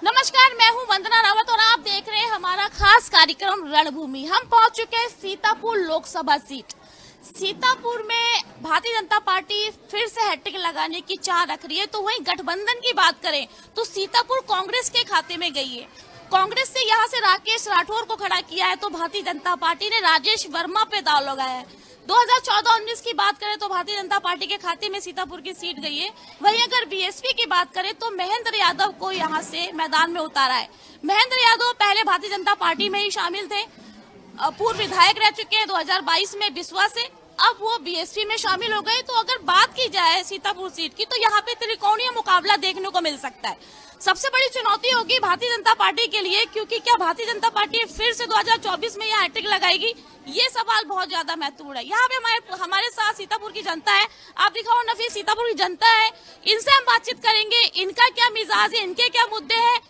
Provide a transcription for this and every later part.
नमस्कार, मैं हूं वंदना रावत और आप देख रहे हैं हमारा खास कार्यक्रम रणभूमि। हम पहुंच चुके हैं सीतापुर लोकसभा सीट। सीतापुर में भारतीय जनता पार्टी फिर से हैट्रिक लगाने की चाह रख रही है। तो वहीं गठबंधन की बात करें तो सीतापुर कांग्रेस के खाते में गई है। कांग्रेस से यहां से राकेश राठौर को खड़ा किया है तो भारतीय जनता पार्टी ने राजेश वर्मा पे दाव लगाया है। 2014-19 की बात करें तो भारतीय जनता पार्टी के खाते में सीतापुर की सीट गई है। वहीं अगर बीएसपी की बात करें तो महेंद्र यादव को यहां से मैदान में उतारा है। महेंद्र यादव पहले भारतीय जनता पार्टी में ही शामिल थे, पूर्व विधायक रह चुके हैं 2022 में बिस्वा से, अब वो बीएसपी में शामिल हो गए। तो अगर बात की जाए सीतापुर सीट की तो यहाँ पे त्रिकोणीय मुकाबला देखने को मिल सकता है। सबसे बड़ी चुनौती होगी भारतीय जनता पार्टी के लिए, क्योंकि क्या भारतीय जनता पार्टी फिर से 2024 में यहाँ हैट्रिक लगाएगी, ये सवाल बहुत ज्यादा महत्वपूर्ण है। यहाँ पे हमारे साथ सीतापुर की जनता है। आप दिखाओ नफीस, सीतापुर की जनता है, इनसे हम बातचीत करेंगे। इनका क्या मिजाज है, इनके क्या मुद्दे हैं,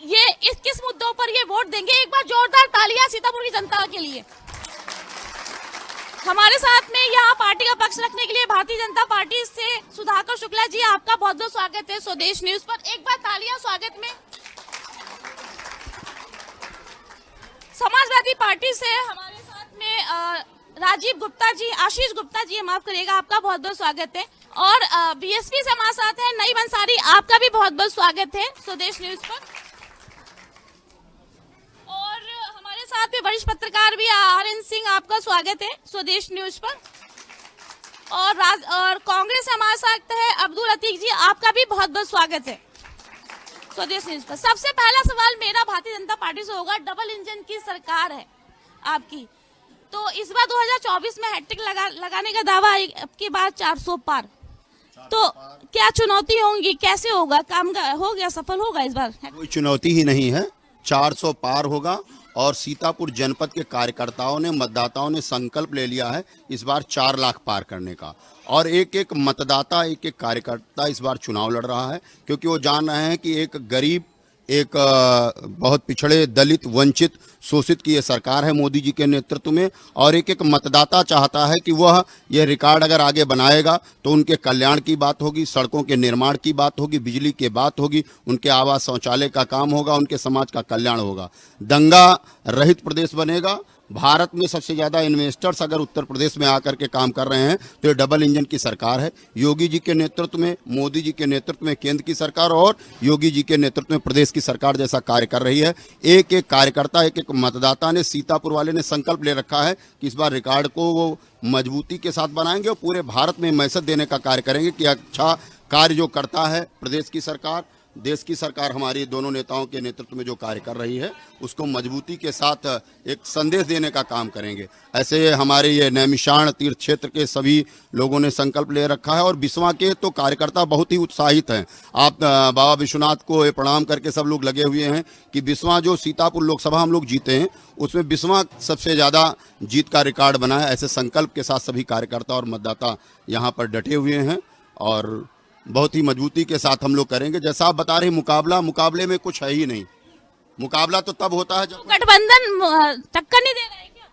ये किस मुद्दों पर ये वोट देंगे। एक बार जोरदार तालियां सीतापुर की जनता के लिए। हमारे साथ में यहाँ पार्टी का पक्ष रखने के लिए भारतीय जनता पार्टी से सुधाकर शुक्ला जी, आपका बहुत बहुत स्वागत है स्वदेश न्यूज पर। एक बार तालियां स्वागत में। समाजवादी पार्टी से हमारे साथ में राजीव गुप्ता जी, आशीष गुप्ता जी, माफ करिएगा, आपका बहुत बहुत स्वागत है। और बीएसपी से हमारे साथ है नईम अंसारी, आपका भी बहुत बहुत स्वागत है स्वदेश न्यूज पर। और हमारे साथ में वरिष्ठ पत्रकार भी आर्यन सिंह, आपका स्वागत है स्वदेश न्यूज पर। और कांग्रेस से हमारे साथ है अब्दुल अतीक जी, आपका भी बहुत बहुत स्वागत है स्वदेश न्यूज पर। सबसे पहला सवाल मेरा भारतीय जनता पार्टी से होगा। डबल इंजन की सरकार है आपकी, तो इस बार 2024 में हैट्रिक लगाने का दावा, अब की बार 400 पार, तो क्या चुनौती होंगी, कैसे होगा काम, हो गया सफल होगा इस बार? कोई चुनौती ही नहीं है, 400 पार होगा। और सीतापुर जनपद के कार्यकर्ताओं ने, मतदाताओं ने संकल्प ले लिया है इस बार 4 लाख पार करने का। और एक एक मतदाता, एक एक कार्यकर्ता इस बार चुनाव लड़ रहा है, क्योंकि वो जान रहे हैं कि एक गरीब, एक बहुत पिछड़े, दलित, वंचित, शोषित की ये सरकार है मोदी जी के नेतृत्व में। और एक एक मतदाता चाहता है कि वह ये रिकॉर्ड अगर आगे बनाएगा तो उनके कल्याण की बात होगी, सड़कों के निर्माण की बात होगी, बिजली की बात होगी, उनके आवास शौचालय का काम होगा, उनके समाज का कल्याण होगा। दंगा रहित प्रदेश बनेगा। भारत में सबसे ज्यादा इन्वेस्टर्स अगर उत्तर प्रदेश में आकर के काम कर रहे हैं तो ये डबल इंजन की सरकार है। योगी जी के नेतृत्व में, मोदी जी के नेतृत्व में केंद्र की सरकार और योगी जी के नेतृत्व में प्रदेश की सरकार जैसा कार्य कर रही है। एक एक कार्यकर्ता, एक एक मतदाता ने, सीतापुर वाले ने संकल्प ले रखा है कि इस बार रिकॉर्ड को वो मजबूती के साथ बनाएंगे और पूरे भारत में मैसेज देने का कार्य करेंगे कि अच्छा कार्य जो करता है प्रदेश की सरकार, देश की सरकार, हमारी दोनों नेताओं के नेतृत्व में जो कार्य कर रही है उसको मजबूती के साथ एक संदेश देने का काम करेंगे। ऐसे हमारे ये नैमिषारण्य तीर्थ क्षेत्र के सभी लोगों ने संकल्प ले रखा है। और बिस्वा के तो कार्यकर्ता बहुत ही उत्साहित हैं। आप बाबा विश्वनाथ को प्रणाम करके सब लोग लगे हुए हैं कि बिस्वा जो सीतापुर लोकसभा हम लोग जीते हैं उसमें बिस्वा सबसे ज़्यादा जीत का रिकॉर्ड बना है। ऐसे संकल्प के साथ सभी कार्यकर्ता और मतदाता यहाँ पर डटे हुए हैं और बहुत ही मजबूती के साथ हम लोग करेंगे। जैसा आप बता रहे, मुकाबले में कुछ है ही नहीं। मुकाबला तो तब होता है जब गठबंधन टक्कर नहीं दे रहा है क्या?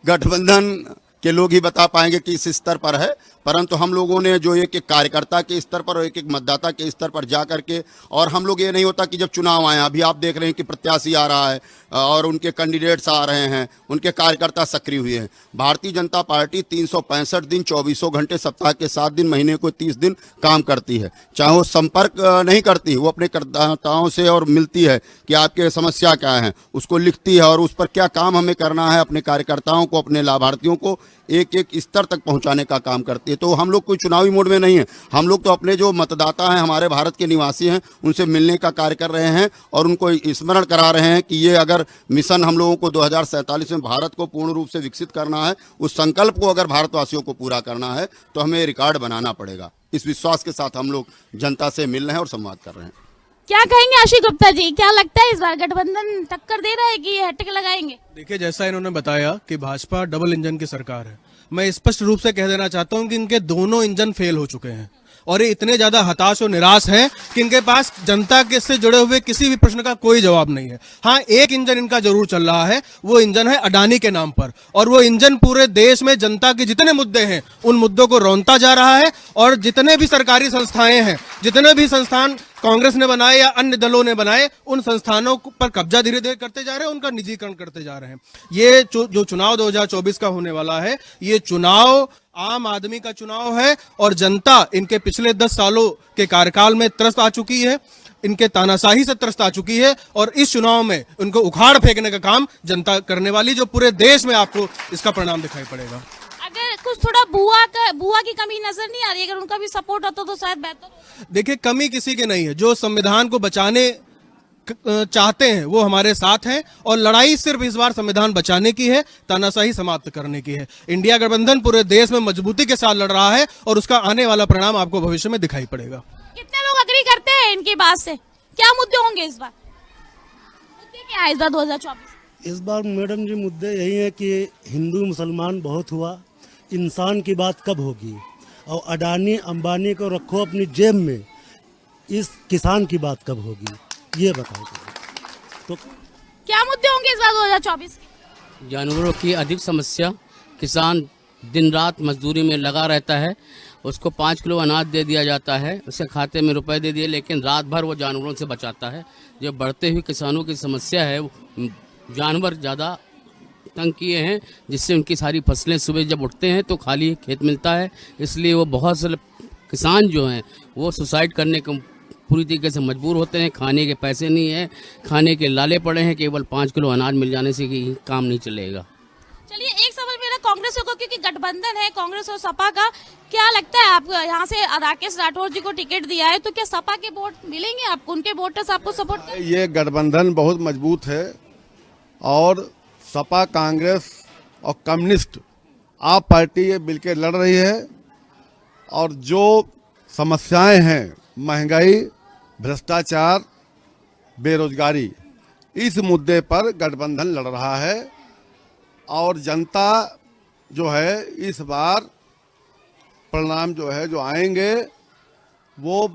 गठबंधन के लोग ही बता पाएंगे कि इस स्तर पर है, परंतु हम लोगों ने जो एक एक कार्यकर्ता के स्तर पर और एक एक मतदाता के स्तर पर जा करके, और हम लोग ये नहीं होता कि जब चुनाव आए, अभी आप देख रहे हैं कि प्रत्याशी आ रहा है और उनके कैंडिडेट्स आ रहे हैं, उनके कार्यकर्ता सक्रिय हुए हैं। भारतीय जनता पार्टी 365 दिन 24 घंटे सप्ताह के 7 दिन, महीने को 30 दिन काम करती है। चाहे वो संपर्क नहीं करती, वो अपने कार्यकर्ताओं से और मिलती है कि आपके समस्या क्या है, उसको लिखती है और उस पर क्या काम हमें करना है, अपने कार्यकर्ताओं को, अपने लाभार्थियों को एक एक स्तर तक पहुंचाने का काम करती है। तो हम लोग कोई चुनावी मोड में नहीं है, हम लोग तो अपने जो मतदाता हैं, हमारे भारत के निवासी हैं, उनसे मिलने का कार्य कर रहे हैं और उनको स्मरण करा रहे हैं कि ये अगर मिशन हम लोगों को 2047 में भारत को पूर्ण रूप से विकसित करना है, उस संकल्प को अगर भारतवासियों को पूरा करना है तो हमें रिकॉर्ड बनाना पड़ेगा। इस विश्वास के साथ हम लोग जनता से मिल रहे हैं और संवाद कर रहे हैं। क्या कहेंगे आशीष गुप्ता जी, क्या लगता है इस बार गठबंधन टक्कर दे रहा है कि ये हैट्रिक लगाएंगे? देखिए, जैसा इन्होंने बताया कि भाजपा डबल इंजन की सरकार है, मैं स्पष्ट रूप से कह देना चाहता हूं कि इनके दोनों इंजन फेल हो चुके हैं और ये इतने ज्यादा हताश और निराश हैं कि इनके पास जनता के से जुड़े हुए किसी भी प्रश्न का कोई जवाब नहीं है। हाँ, एक इंजन इनका जरूर चल रहा है, वो इंजन है अडानी के नाम पर, और वो इंजन पूरे देश में जनता के जितने मुद्दे हैं उन मुद्दों को रौंदता जा रहा है। और जितने भी सरकारी संस्थाएं हैं, जितने भी संस्थान कांग्रेस ने बनाए या अन्य दलों ने बनाए, उन संस्थानों पर कब्जा धीरे धीरे करते जा रहे हैं, उनका निजीकरण करते जा रहे हैं। ये जो चुनाव 2024 का होने वाला है, ये चुनाव आम आदमी का चुनाव है और जनता इनके पिछले 10 सालों के कार्यकाल में त्रस्त आ चुकी है, इनके तानाशाही से त्रस्त आ चुकी है, और इस चुनाव में उनको उखाड़ फेंकने का काम जनता करने वाली, जो पूरे देश में आपको इसका परिणाम दिखाई पड़ेगा। अगर कुछ थोड़ा बुआ की कमी नजर नहीं आ रही? अगर उनका भी सपोर्ट होता तो शायद बेहतर। देखिए, कमी किसी की नहीं है। जो संविधान को बचाने चाहते हैं वो हमारे साथ हैं, और लड़ाई सिर्फ इस बार संविधान बचाने की है, तानाशाही समाप्त करने की है। इंडिया गठबंधन पूरे देश में मजबूती के साथ लड़ रहा है और उसका आने वाला परिणाम आपको भविष्य में दिखाई पड़ेगा। कितने लोग अग्री करते हैं इनकी बात से? क्या मुद्दे होंगे इस बार? मुद्दे क्या है इस बार 2024? इस बार मैडम जी मुद्दे यही है कि हिंदू मुसलमान बहुत हुआ, इंसान की बात कब होगी? और अडानी अंबानी को रखो अपनी जेब में, इस किसान की बात कब होगी? ये बताओ। तो क्या मुद्दे होंगे इस बार 2024 के? जानवरों की अधिक समस्या। किसान दिन रात मजदूरी में लगा रहता है, उसको 5 किलो अनाज दे दिया जाता है, उसके खाते में रुपए दे दिए, लेकिन रात भर वो जानवरों से बचाता है। जो बढ़ते हुए किसानों की समस्या है, जानवर ज़्यादा तंग किए हैं, जिससे उनकी सारी फसलें सुबह जब उठते हैं तो खाली खेत मिलता है। इसलिए वो बहुत से किसान जो हैं वो सुसाइड करने को पूरी तरीके से मजबूर होते हैं। खाने के पैसे नहीं है, खाने के लाले पड़े हैं, केवल 5 किलो अनाज मिल जाने से कि काम नहीं चलेगा। चलिए, एक सवाल मेरा कांग्रेस को, क्योंकि गठबंधन है कांग्रेस और सपा का, क्या लगता है आपको? यहाँ से राकेश राठौर जी को टिकट दिया है, तो क्या सपा के वोट मिलेंगे आपको? उनके वोटर्स आपको सपोर्ट करेंगे? ये गठबंधन बहुत मजबूत है, और सपा, कांग्रेस और कम्युनिस्ट आप पार्टी ये मिलकर लड़ रही है। और जो समस्याएं हैं, महंगाई, भ्रष्टाचार, बेरोजगारी, इस मुद्दे पर गठबंधन लड़ रहा है। और जनता जो है इस बार परिणाम जो है जो आएंगे, वो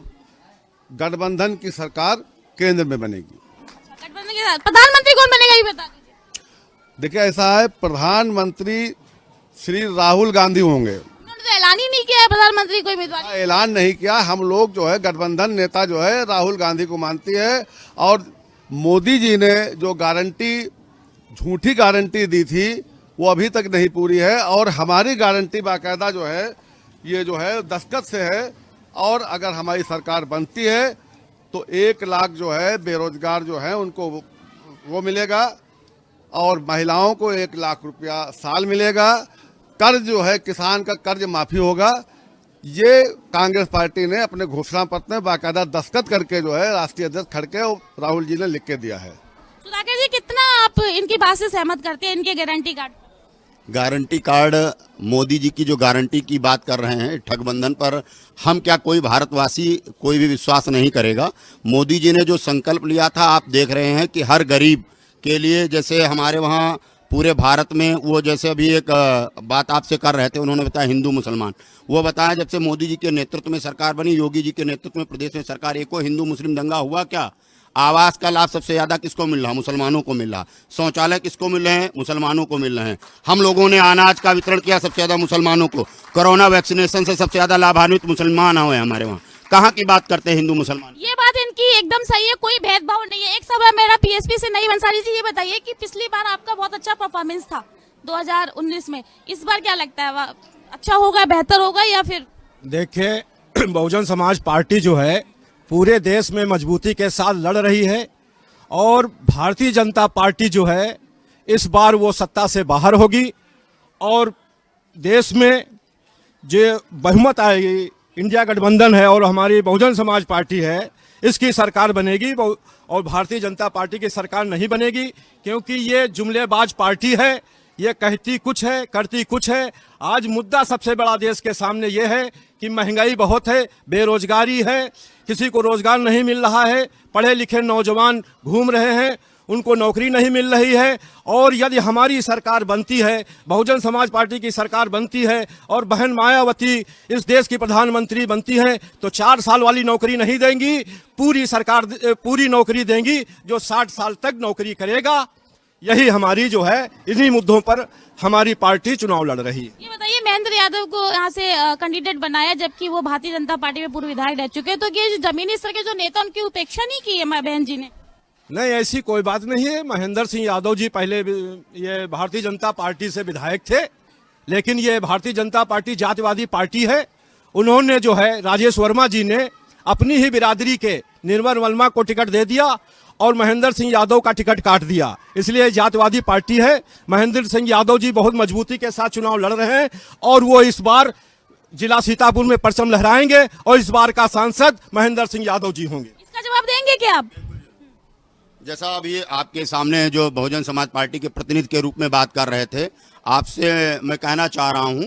गठबंधन की सरकार केंद्र में बनेगी। गठबंधन के साथ प्रधानमंत्री कौन बनेगा ये बता दीजिए। देखिए, ऐसा है, प्रधानमंत्री श्री राहुल गांधी होंगे। उन्होंने तो ऐलान ही नहीं किया है प्रधानमंत्री कोई उम्मीदवार। ऐलान नहीं किया। हम लोग जो है गठबंधन नेता जो है राहुल गांधी को मानती है, और मोदी जी ने जो गारंटी, झूठी गारंटी दी थी, वो अभी तक नहीं पूरी है। और हमारी गारंटी बाकायदा जो है ये जो है दस्तखत से है। और अगर हमारी सरकार बनती है तो 1 लाख जो है बेरोजगार जो है उनको वो मिलेगा, और महिलाओं को 1 लाख रुपया साल मिलेगा। कर्ज जो है, किसान का कर्ज माफी होगा। ये कांग्रेस पार्टी ने अपने घोषणा पत्र में बाकायदा दस्तखत करके जो है राष्ट्रीय अध्यक्ष खड़गे और राहुल जी ने लिख के दिया है। सुधाकर जी, कितना आप इनकी बात से सहमत करते हैं, इनके guarantee card? Guarantee card, Modi ji की जो गारंटी की बात कर रहे हैं, ठगबंधन पर हम क्या, कोई भारतवासी कोई भी विश्वास नहीं करेगा। मोदी जी ने जो संकल्प लिया था, आप देख रहे हैं कि हर गरीब के लिए, जैसे हमारे वहाँ पूरे भारत में, वो जैसे अभी एक बात आपसे कर रहे थे, उन्होंने बताया हिंदू मुसलमान, वो बताया जब से मोदी जी के नेतृत्व में सरकार बनी, योगी जी के नेतृत्व में प्रदेश में सरकार, एको हिंदू मुस्लिम दंगा हुआ क्या? आवास का लाभ सबसे ज्यादा किसको मिल रहा? मुसलमानों को मिल रहा। शौचालय किसको मिल रहे हैं? मुसलमानों को मिल रहे हैं। हम लोगों ने अनाज का वितरण किया सबसे ज्यादा मुसलमानों को। कोरोना वैक्सीनेशन से सबसे ज्यादा लाभान्वित मुसलमान हुए हमारे वहाँ। कहाँ की बात करते हैं हिंदू मुसलमान? ये बात इनकी एकदम सही है, कोई भेदभाव नहीं है। एक सवाल मेरा पीएसपी से नहीं, बंसारी जी ये बताइए कि पिछली बार आपका बहुत अच्छा परफॉर्मेंस था 2019 में, इस बार क्या लगता है, अच्छा होगा, बेहतर होगा, या फिर? देखिए, बहुजन समाज पार्टी जो है पूरे देश में मजबूती के साथ लड़ रही है, और भारतीय जनता पार्टी जो है इस बार वो सत्ता से बाहर होगी, और देश में जो बहुमत आएगी, इंडिया गठबंधन है और हमारी बहुजन समाज पार्टी है, इसकी सरकार बनेगी। और भारतीय जनता पार्टी की सरकार नहीं बनेगी, क्योंकि ये जुमलेबाज पार्टी है, ये कहती कुछ है, करती कुछ है। आज मुद्दा सबसे बड़ा देश के सामने ये है कि महंगाई बहुत है, बेरोजगारी है, किसी को रोजगार नहीं मिल रहा है, पढ़े लिखे नौजवान घूम रहे हैं, उनको नौकरी नहीं मिल रही है। और यदि हमारी सरकार बनती है, बहुजन समाज पार्टी की सरकार बनती है और बहन मायावती इस देश की प्रधानमंत्री बनती है तो 4 साल वाली नौकरी नहीं देंगी, पूरी सरकार पूरी नौकरी देंगी, जो 60 साल तक नौकरी करेगा। यही हमारी जो है, इन्हीं मुद्दों पर हमारी पार्टी चुनाव लड़ रही है। ये बताइए, महेंद्र यादव को यहाँ से कैंडिडेट बनाया जबकि वो भारतीय जनता पार्टी में पूर्व विधायक रह चुके हैं, तो ये जो जमीनी स्तर के जो नेता उनकी उपेक्षा नहीं की है बहन जी ने? नहीं, ऐसी कोई बात नहीं है। महेंद्र सिंह यादव जी पहले ये भारतीय जनता पार्टी से विधायक थे, लेकिन ये भारतीय जनता पार्टी जातिवादी पार्टी है। उन्होंने जो है, राजेश वर्मा जी ने अपनी ही बिरादरी के निर्मल वर्मा को टिकट दे दिया और महेंद्र सिंह यादव का टिकट काट दिया, इसलिए जातिवादी पार्टी है। महेंद्र सिंह यादव जी बहुत मजबूती के साथ चुनाव लड़ रहे हैं और वो इस बार जिला सीतापुर में परचम लहराएंगे और इस बार का सांसद महेंद्र सिंह यादव जी होंगे। इसका जवाब देंगे क्या आप? जैसा अभी आपके सामने जो बहुजन समाज पार्टी के प्रतिनिधि के रूप में बात कर रहे थे, आपसे मैं कहना चाह रहा हूं,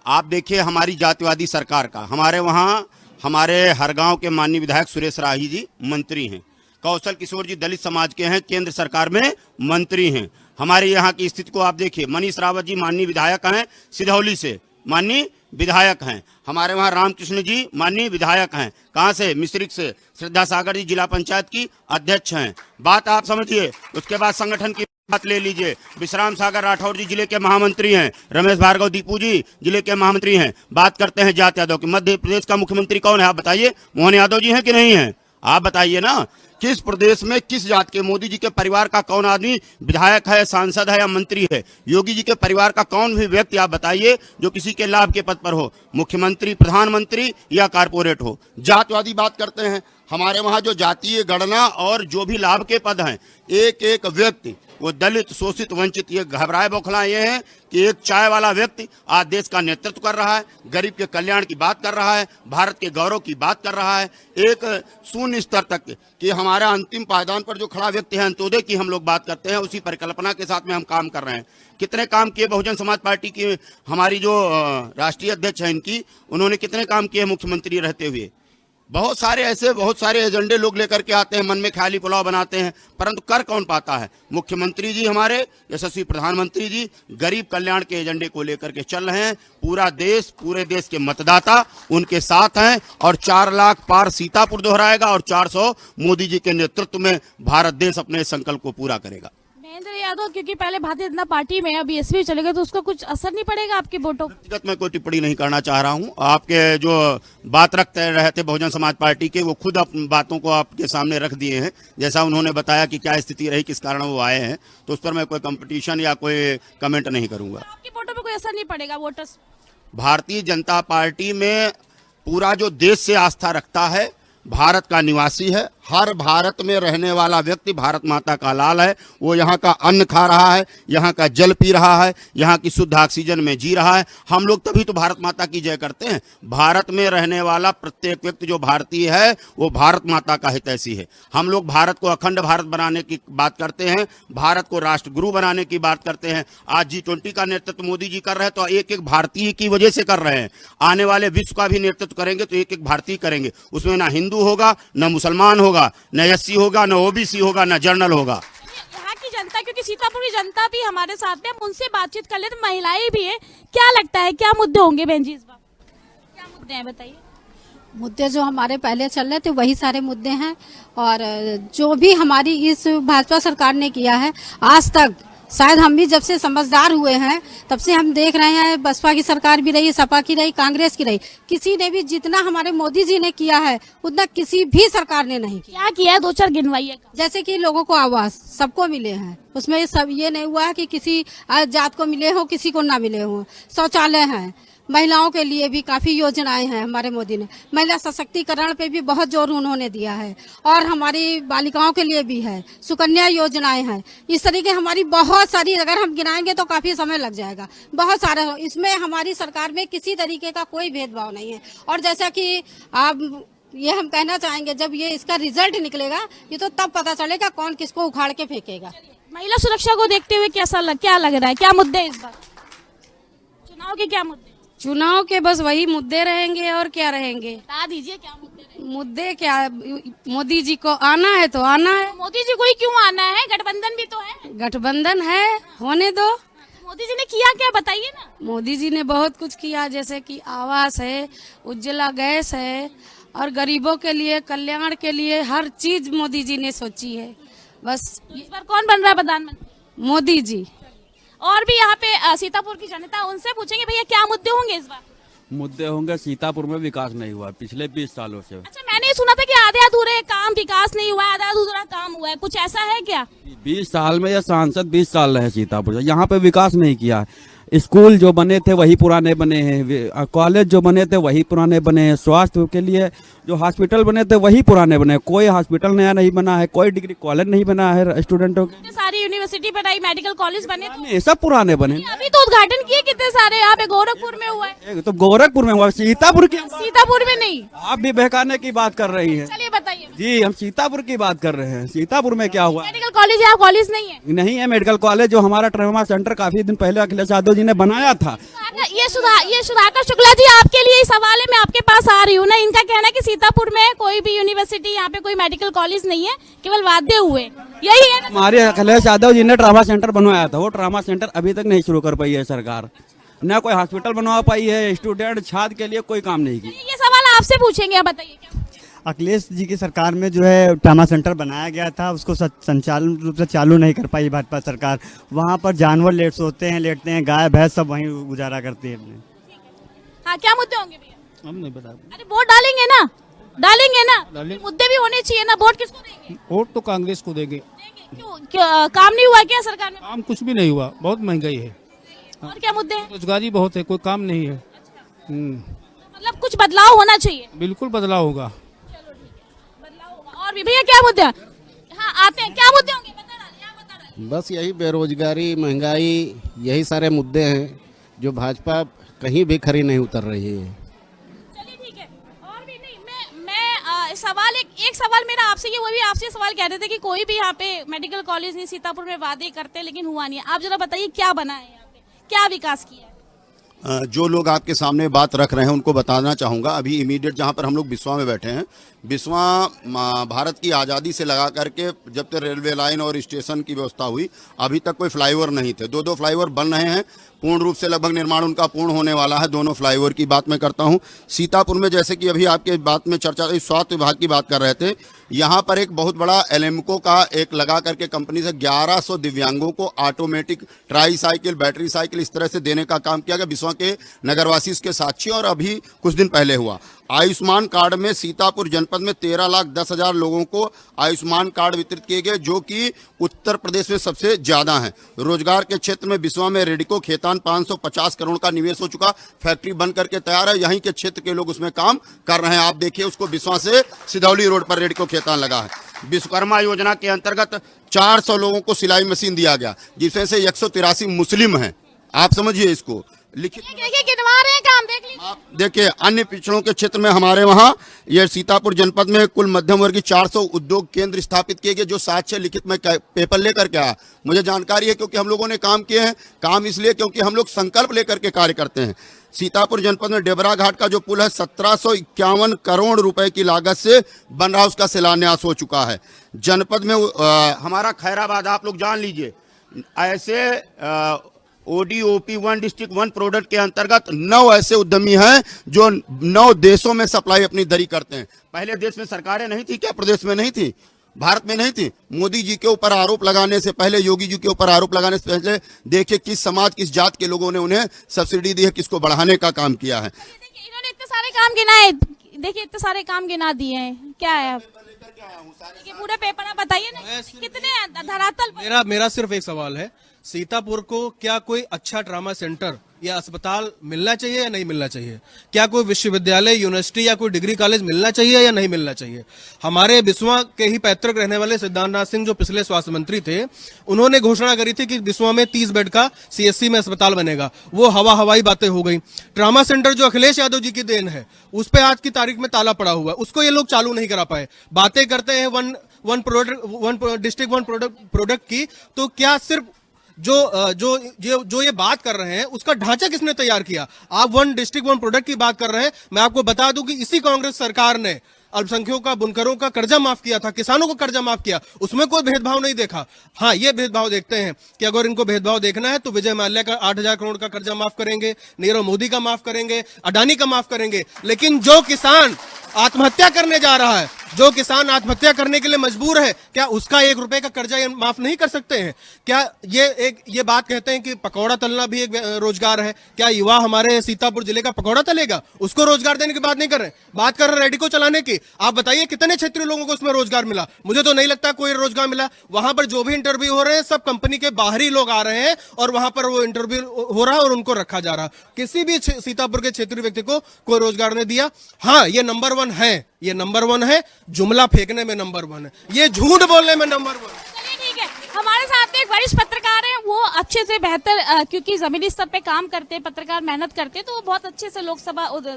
आप देखिए हमारी जातिवादी सरकार का, हमारे वहां हमारे हर गांव के माननीय विधायक सुरेश राही जी मंत्री हैं, कौशल किशोर जी दलित समाज के हैं, केंद्र सरकार में मंत्री हैं। हमारे यहाँ की स्थिति को आप देखिए, मनीष रावत जी माननीय विधायक हैं, सिधौली से माननीय विधायक हैं। हमारे वहाँ रामकृष्ण जी माननीय विधायक हैं, कहाँ से? मिश्रिक से। श्रद्धा सागर जी जिला पंचायत की अध्यक्ष हैं। बात आप समझिए। उसके बाद संगठन की बात ले लीजिए, विश्राम सागर राठौर जी जिले के महामंत्री हैं, रमेश भार्गव दीपू जी जिले के महामंत्री हैं। बात करते हैं जात यादव की। मध्य प्रदेश का मुख्यमंत्री कौन है आप बताइए? मोहन यादव जी हैं कि नहीं है? आप बताइए ना, किस प्रदेश में किस जात के, मोदी जी के परिवार का कौन आदमी विधायक है, सांसद है या मंत्री है? योगी जी के परिवार का कौन भी व्यक्ति आप बताइए जो किसी के लाभ के पद पर हो, मुख्यमंत्री, प्रधानमंत्री या कारपोरेट हो? जातवादी बात करते हैं। हमारे वहां जो जातीय गणना और जो भी लाभ के पद हैं, एक एक व्यक्ति, वो दलित, शोषित, वंचित, ये घबराए बौखलाए ये हैं कि एक चाय वाला व्यक्ति आज देश का नेतृत्व कर रहा है, गरीब के कल्याण की बात कर रहा है, भारत के गौरव की बात कर रहा है, एक शून्य स्तर तक कि हमारा अंतिम पायदान पर जो खड़ा व्यक्ति है, अंत्योदय की हम लोग बात करते हैं, उसी परिकल्पना के साथ में हम काम कर रहे हैं। कितने काम किए बहुजन समाज पार्टी की, हमारी जो राष्ट्रीय अध्यक्ष है इनकी, उन्होंने कितने काम किए मुख्यमंत्री रहते हुए? बहुत सारे ऐसे बहुत सारे एजेंडे लोग लेकर के आते हैं, मन में ख्याली पुलाव बनाते हैं, परंतु कर कौन पाता है? मुख्यमंत्री जी हमारे यशस्वी प्रधानमंत्री जी गरीब कल्याण के एजेंडे को लेकर के चल रहे हैं। पूरा देश, पूरे देश के मतदाता उनके साथ हैं और 4 लाख पार सीतापुर दोहराएगा और 400 मोदी जी के नेतृत्व में भारत देश अपने संकल्प को पूरा करेगा। महेंद्र यादव क्योंकि पहले भारतीय जनता पार्टी में, अब बीएसपी चले गए, तो उसका कुछ असर नहीं पड़ेगा आपके वोटों? व्यक्तिगत मैं कोई टिप्पणी नहीं करना चाह रहा हूं। आपके जो बात रखते रहे थे बहुजन समाज पार्टी के, वो खुद अपनी बातों को आपके सामने रख दिए हैं। जैसा उन्होंने बताया कि क्या स्थिति रही, किस कारण वो आए हैं, तो उस पर मैं कोई कंपटीशन या कोई कमेंट नहीं करूंगा। आपके वोटों पर कोई असर नहीं पड़ेगा? वोटर्स भारतीय जनता पार्टी में पूरा जो देश से आस्था रखता है, भारत का निवासी है, हर भारत में रहने वाला व्यक्ति भारत माता का लाल है। वो यहाँ का अन्न खा रहा है, यहाँ का जल पी रहा है, यहाँ की शुद्ध ऑक्सीजन में जी रहा है। हम लोग तभी तो भारत माता की जय करते हैं। भारत में रहने वाला प्रत्येक व्यक्ति जो भारतीय है वो भारत माता का हितैषी है। हम लोग भारत को अखंड भारत बनाने की बात करते हैं, भारत को राष्ट्र गुरु बनाने की बात करते हैं। आज G20 का नेतृत्व मोदी जी कर रहे हैं तो एक एक भारतीय की वजह से कर रहे हैं। आने वाले विश्व का भी नेतृत्व करेंगे तो एक एक भारतीय करेंगे। उसमें ना हिंदू होगा, न मुसलमान होगा, न एससी होगा, न ओबीसी होगा, न जर्नल होगा। यहाँ की जनता, क्योंकि सीतापुर की जनता भी हमारे साथ में, हम उनसे बातचीत कर ले, तो महिलाएं भी है, क्या लगता है क्या मुद्दे होंगे बहन जी इस बार? क्या मुद्दे हैं बताइए? मुद्दे जो हमारे पहले चल रहे थे वही सारे मुद्दे हैं, और जो भी हमारी इस भाजपा सरकार ने किया है आज तक, शायद हम भी जब से समझदार हुए हैं तब से हम देख रहे हैं, बसपा की सरकार भी रही, सपा की रही, कांग्रेस की रही, किसी ने भी जितना हमारे मोदी जी ने किया है उतना किसी भी सरकार ने नहीं किया। क्या किया है? 2-4 गिनवाइए। जैसे कि लोगों को आवास सबको मिले हैं, उसमें सब ये नहीं हुआ है कि किसी जात को मिले हो, किसी को ना मिले हो। शौचालय हैं, महिलाओं के लिए भी काफी योजनाएं हैं हमारे मोदी ने, महिला सशक्तिकरण पे भी बहुत जोर उन्होंने दिया है, और हमारी बालिकाओं के लिए भी है, सुकन्या योजनाएं हैं। इस तरीके हमारी बहुत सारी, अगर हम गिनाएंगे तो काफी समय लग जाएगा, बहुत सारे। इसमें हमारी सरकार में किसी तरीके का कोई भेदभाव नहीं है। और जैसा कि आप ये हम कहना चाहेंगे, जब ये इसका रिजल्ट निकलेगा ये तो तब पता चलेगा कौन किसको उखाड़ के फेंकेगा। महिला सुरक्षा को देखते हुए क्या लग रहा है, क्या मुद्दे इस बार चुनाव के, क्या मुद्दे? चुनाव के बस वही मुद्दे रहेंगे और क्या रहेंगे। बता दीजिए क्या मुद्दे रहेंगे? मुद्दे क्या, मोदी जी को आना है तो आना है। मोदी जी को ही क्यों आना है? गठबंधन भी तो है। गठबंधन है, होने दो। मोदी जी ने किया क्या बताइए ना। मोदी जी ने बहुत कुछ किया, जैसे कि आवास है, उज्ज्वला गैस है, और गरीबों के लिए, कल्याण के लिए हर चीज मोदी जी ने सोची है। बस इस बार कौन बन रहा है प्रधानमंत्री? मोदी जी। और भी यहाँ पे सीतापुर की जनता, उनसे पूछेंगे भैया क्या मुद्दे होंगे इस बार। मुद्दे होंगे, सीतापुर में विकास नहीं हुआ पिछले 20 सालों से। अच्छा, मैंने सुना था कि आधे अधूरे काम, विकास नहीं हुआ है, आधा अधूरा काम हुआ है, कुछ ऐसा है क्या? 20 साल में ये सांसद 20 साल रहे सीतापुर से, यहाँ पे विकास नहीं किया। स्कूल जो बने थे वही पुराने बने हैं, कॉलेज जो बने थे वही पुराने बने हैं, स्वास्थ्य के लिए जो हॉस्पिटल बने थे वही पुराने बने हैं। कोई हॉस्पिटल नया नहीं बना है, कोई डिग्री कॉलेज नहीं बना है स्टूडेंटों के। कितने सारी यूनिवर्सिटी बनाई, मेडिकल कॉलेज बने, तो ये सब पुराने बने। अभी तो उद्घाटन किए कितने सारे, यहाँ पे गोरखपुर में हुआ है। एक तो गोरखपुर में हुआ, सीतापुर की सीतापुर में नहीं। आप भी बहकाने की बात कर रही हैं। चलिए बताइए। जी, हम सीतापुर की बात कर रहे हैं। सीतापुर में क्या हुआ? मेडिकल कॉलेज या कॉलेज नहीं है? नहीं है मेडिकल कॉलेज। जो हमारा ट्रामा सेंटर काफी दिन पहले अखिलेश यादव जी ने बनाया था। ये सुधाकर शुक्ला जी, आपके लिए सवाल है, मैं आपके पास आ रही हूँ ना। इनका कहना है कि सीतापुर में कोई भी यूनिवर्सिटी, यहाँ पे कोई मेडिकल कॉलेज नहीं है, केवल वादे हुए, यही है ना? हमारे अखिलेश यादव जी ने ट्रामा सेंटर बनवाया था, वो ट्रामा सेंटर अभी तक नहीं शुरू कर पाई है सरकार। न कोई हॉस्पिटल बनवा पाई है, स्टूडेंट छात्र के लिए कोई काम नहीं की। ये सवाल आपसे पूछेंगे, आप बताइए क्या? अखिलेश जी की सरकार में जो है ट्रामा सेंटर बनाया गया था, उसको संचालन रूप से चालू नहीं कर पाई भाजपा सरकार। वहाँ पर जानवर लेटते हैं, गाय भैंस सब वहीं गुजारा करती है अपने। हाँ, क्या मुद्दे होंगे भैया? हम नहीं बता। अरे वोट डालेंगे ना, डालेंगे ना, मुद्दे भी होने चाहिए ना। वोट किसको देंगे? वोट तो कांग्रेस को देंगे। क्यों काम नहीं हुआ क्या सरकार में? काम कुछ भी नहीं हुआ, बहुत महंगाई है, और क्या मुद्दे हैं? रोजगारी बहुत है, कोई काम नहीं है। मतलब कुछ बदलाव होना चाहिए। बिल्कुल बदलाव होगा। बदलाव होगा। और भी भैया क्या मुद्दे हैं? हाँ, आते हैं, क्या मुद्दे होंगे बता डालिए, आप बता डालिए। बस यही बेरोजगारी, महंगाई, यही सारे मुद्दे हैं जो भाजपा कहीं भी खरी नहीं उतर रही है। चलिए ठीक है। और भी नहीं, मैं सवाल एक सवाल मेरा आपसे, ये वो भी आपसे सवाल कह रहे थे कि कोई भी यहाँ पे मेडिकल कॉलेज नहीं, सीतापुर में वादे करते लेकिन हुआ नहीं है। आप जरा बताइए क्या बना है यहाँ पे, क्या विकास किया है? जो लोग आपके सामने बात रख रहे हैं उनको बताना चाहूँगा। अभी इमीडिएट जहाँ पर हम लोग बिस्वा में बैठे हैं, बिस्वा भारत की आज़ादी से लगा करके जब तक रेलवे लाइन और स्टेशन की व्यवस्था हुई, अभी तक कोई फ्लाईओवर नहीं थे। दो फ्लाईओवर बन रहे हैं, पूर्ण रूप से लगभग निर्माण उनका पूर्ण होने वाला है। दोनों फ्लाईओवर की बात मैं करता हूं। सीतापुर में जैसे कि अभी आपके बात में चर्चा, स्वास्थ्य विभाग की बात कर रहे थे, यहाँ पर एक बहुत बड़ा एलेम्को का एक लगा करके कंपनी से 1100 दिव्यांगों को automatic try cycle, battery cycle इस तरह से देने का काम किया गया। बिस्वा के नगरवासी इसके साक्षी। और अभी कुछ दिन पहले हुआ आयुष्मान कार्ड में सीतापुर जनपद में 13,10,000 लोगों को आयुष्मान कार्ड वितरित किए गए, जो कि उत्तर प्रदेश में सबसे ज्यादा हैं। रोजगार के क्षेत्र में बिस्वा में रेडिको खेतान 550 करोड़ का निवेश हो चुका, फैक्ट्री बन करके तैयार है। यहीं के क्षेत्र के लोग उसमें काम कर रहे हैं। आप देखिए उसको, बिस्वा से सिधौली रोड पर रेडिको खेतान लगा है। विश्वकर्मा योजना के अंतर्गत 400 लोगों को सिलाई मशीन दिया गया, जिसमें से 183 मुस्लिम हैं। आप समझिए इसको। लिखित देखिए गिनवा रहे हैं काम, देख लीजिए। आप देखिए अन्य पिछड़ों के क्षेत्र में हमारे वहाँ ये सीतापुर जनपद में कुल मध्यम वर्गीय 400 उद्योग केंद्र स्थापित किए गए, जो साक्ष्य लिखित में पेपर लेकर के आया। मुझे जानकारी है क्योंकि हम लोगों ने काम किए हैं। काम इसलिए क्योंकि हम लोग संकल्प लेकर के कार्य करते हैं। सीतापुर जनपद में डेबरा घाट का जो पुल है 1751 करोड़ रुपए की लागत से बन रहा, उसका शिलान्यास हो चुका है। जनपद में हमारा खैराबाद, आप लोग जान लीजिए, ऐसे ODOP 1 डिस्ट्रिक्ट 1 प्रोडक्ट के अंतर्गत 9 ऐसे उद्यमी हैं जो 9 देशों में सप्लाई अपनी दरी करते हैं। पहले देश में सरकारें नहीं थी क्या? प्रदेश में नहीं थी, भारत में नहीं थी। मोदी जी के ऊपर आरोप लगाने से पहले, योगी जी के ऊपर आरोप लगाने से पहले देखिए किस समाज, किस जात के लोगों ने उन्हें सब्सिडी दी है, किसको बढ़ाने का काम किया है। देखिए इन्होंने इतने सारे काम गिनाए, देखिए इतने सारे काम गिना दिए हैं। क्या है अब देखिए पूरे पेपर आप बताइए ना, कितने धरातल पर। मेरा सिर्फ एक सवाल है, सीतापुर को क्या कोई अच्छा ट्रामा सेंटर या अस्पताल मिलना चाहिए या नहीं मिलना चाहिए? क्या कोई विश्वविद्यालय, यूनिवर्सिटी या कोई डिग्री कॉलेज मिलना चाहिए या नहीं मिलना चाहिए? हमारे बिस्वा के ही पैतृक रहने वाले सिद्धार्थनाथ सिंह, जो पिछले स्वास्थ्य मंत्री थे, उन्होंने घोषणा करी थी कि बिस्वा में 30 बेड का CSC में अस्पताल बनेगा। वो हवाई बातें हो गई। ट्रामा सेंटर जो अखिलेश यादव जी की देन है, उस पर आज की तारीख में ताला पड़ा हुआ है, उसको ये लोग चालू नहीं करा पाए। बातें करते हैं वन डिस्ट्रिक्ट 1 प्रोडक्ट की, तो क्या सिर्फ जो ये बात कर रहे हैं उसका ढांचा किसने तैयार किया? आप वन डिस्ट्रिक्ट वन प्रोडक्ट की बात कर रहे हैं। मैं आपको बता दूं कि इसी कांग्रेस सरकार ने अल्पसंख्यकों का, बुनकरों का कर्जा माफ किया था, किसानों को कर्जा माफ किया, उसमें कोई भेदभाव नहीं देखा। हाँ, ये भेदभाव देखते हैं कि अगर इनको भेदभाव देखना है तो विजय माल्या का 8,000 करोड़ का कर्जा माफ करेंगे, नीरव मोदी का माफ करेंगे, अडानी का माफ करेंगे। लेकिन जो किसान आत्महत्या करने जा रहा है, जो किसान आत्महत्या करने के लिए मजबूर है, क्या उसका 1 रुपए का कर्जा ये माफ नहीं कर सकते हैं? क्या ये बात कहते हैं कि पकौड़ा तलना भी एक रोजगार है? क्या युवा हमारे सीतापुर जिले का पकौड़ा तलेगा? उसको रोजगार देने की बात नहीं कर रहे, बात कर रहे हैं रेडिको चलाने की। आप बताइए कितने क्षेत्रीय लोगों को उसमें रोजगार मिला? मुझे तो नहीं लगता कोई रोजगार मिला। वहां पर जो भी इंटरव्यू हो रहे हैं सब कंपनी के बाहरी लोग आ रहे हैं और वहां पर वो इंटरव्यू हो रहा है और उनको रखा जा रहा है। किसी भी सीतापुर के क्षेत्रीय व्यक्ति को कोई रोजगार नहीं दिया। हाँ, ये नंबर 1 है, ये नंबर 1 है, जुमला फेंकने में नंबर 1 है, ये झूठ बोलने में नंबर 1 है। चलिए ठीक है, हमारे साथ एक वरिष्ठ पत्रकार हैं, वो अच्छे से बेहतर क्योंकि जमीनी स्तर पे काम करते हैं, पत्रकार मेहनत करते हैं, तो वो बहुत अच्छे से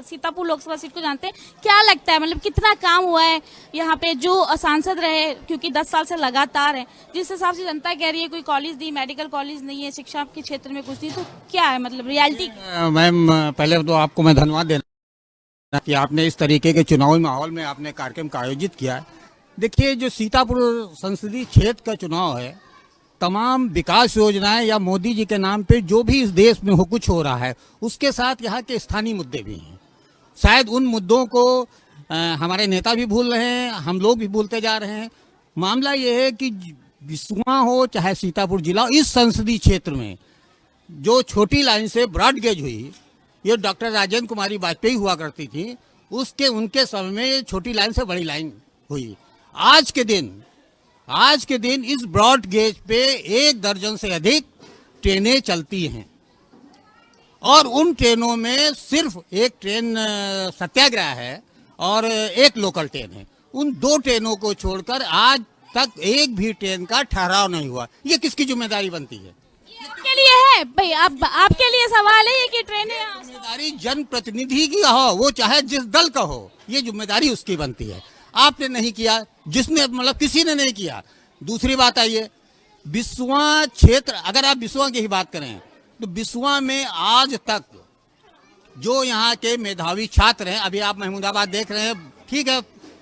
सीतापुर लोकसभा सीट को जानते हैं। क्या लगता है, मतलब कितना काम हुआ है यहाँ पे? जो सांसद रहे, क्योंकि 10 साल से लगातार है, जिस हिसाब से जनता कह रही है कोई कॉलेज दी, मेडिकल कॉलेज नहीं है, शिक्षा के क्षेत्र में कुछ नहीं, तो क्या है मतलब रियलिटी? मैम, पहले तो आपको मैं धन्यवाद देना कि आपने इस तरीके के चुनावी माहौल में आपने कार्यक्रम का आयोजित किया है। देखिए, जो सीतापुर संसदीय क्षेत्र का चुनाव है, तमाम विकास योजनाएं या मोदी जी के नाम पे जो भी इस देश में कुछ हो रहा है, उसके साथ यहाँ के स्थानीय मुद्दे भी हैं। शायद उन मुद्दों को हमारे नेता भी भूल रहे हैं, हम लोग भी भूलते जा रहे हैं। मामला ये है कि बिसुआ हो चाहे सीतापुर जिला, इस संसदीय क्षेत्र में जो छोटी लाइन से ब्रॉड गेज हुई, ये डॉक्टर राजेंद्र कुमारी वाजपेयी हुआ करती थी, उनके समय में छोटी लाइन से बड़ी लाइन हुई। आज के दिन इस ब्रॉड गेज पे 1 दर्जन से अधिक ट्रेनें चलती हैं और उन ट्रेनों में सिर्फ एक ट्रेन सत्याग्रह है और एक लोकल ट्रेन है। उन 2 ट्रेनों को छोड़कर आज तक एक भी ट्रेन का ठहराव नहीं हुआ। ये किसकी जिम्मेदारी बनती है? आपके लिए है भाई, आपके लिए सवाल है कि ट्रेनें जिम्मेदारी जनप्रतिनिधि की हो, वो चाहे जिस दल का हो, ये जिम्मेदारी उसकी बनती है। आपने नहीं किया, जिसने मतलब किसी ने नहीं किया। दूसरी बात आइए, बिसुआ क्षेत्र, अगर आप बिसुआ की ही बात करें तो बिसुआ में आज तक जो यहाँ के मेधावी छात्र हैं, अभी आप महमूदाबाद देख रहे हैं, ठीक है,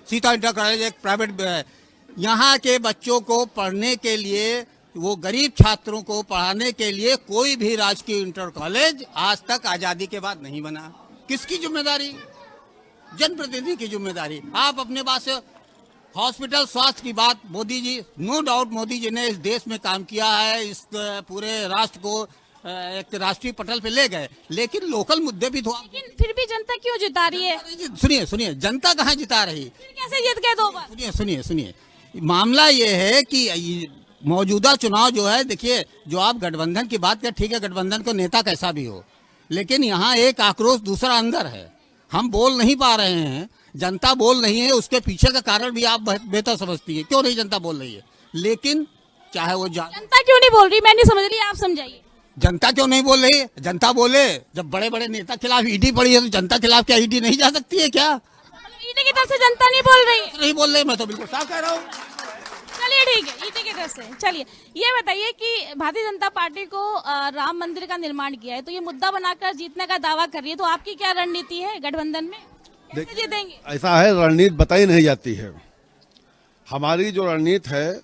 सीता इंटर कॉलेज एक प्राइवेट, यहाँ के बच्चों को पढ़ने के लिए, वो गरीब छात्रों को पढ़ाने के लिए कोई भी राजकीय इंटर कॉलेज आज तक आजादी के बाद नहीं बना। किसकी जिम्मेदारी? जनप्रतिनिधि की जिम्मेदारी। आप अपने पास हॉस्पिटल, स्वास्थ्य की बात, मोदी जी, नो डाउट मोदी जी ने इस देश में काम किया है, इस पूरे राष्ट्र को एक राष्ट्रीय पटल पे ले गए, लेकिन लोकल मुद्दे भी तो। लेकिन फिर भी जनता क्यों जिता रही है? सुनिए, जनता कहाँ जिता रही? फिर कैसे जीत गए 2 बार? सुनिए, मामला ये है कि मौजूदा चुनाव जो है, देखिए, जो आप गठबंधन की बात करें, ठीक है, गठबंधन को नेता कैसा भी हो, लेकिन यहाँ एक आक्रोश दूसरा अंदर है। हम बोल नहीं पा रहे हैं, जनता बोल नहीं है, उसके पीछे का कारण भी आप बेहतर समझती है। क्यों नहीं जनता बोल रही है? लेकिन चाहे वो जनता क्यों नहीं बोल रही, मैं नहीं समझ रही, आप समझाइए। जनता क्यों नहीं बोल रही? जनता बोले, जब बड़े बड़े नेता खिलाफ ईडी पड़ी है तो जनता खिलाफ क्या ईडी नहीं जा सकती है क्या? ईडी की तरफ से जनता नहीं बोल रही? नहीं बोल रही, मैं तो बिल्कुल साफ कह रहा हूँ। चलिए ठीक है, ईडी की तरफ से। चलिए ये बताइए कि भारतीय जनता पार्टी को राम मंदिर का निर्माण किया है, तो ये मुद्दा बनाकर जीतने का दावा कर रही है, तो आपकी क्या रणनीति है गठबंधन में? कैसे जीतेंगे? ऐसा है, रणनीति बताई नहीं जाती है। हमारी जो रणनीति है,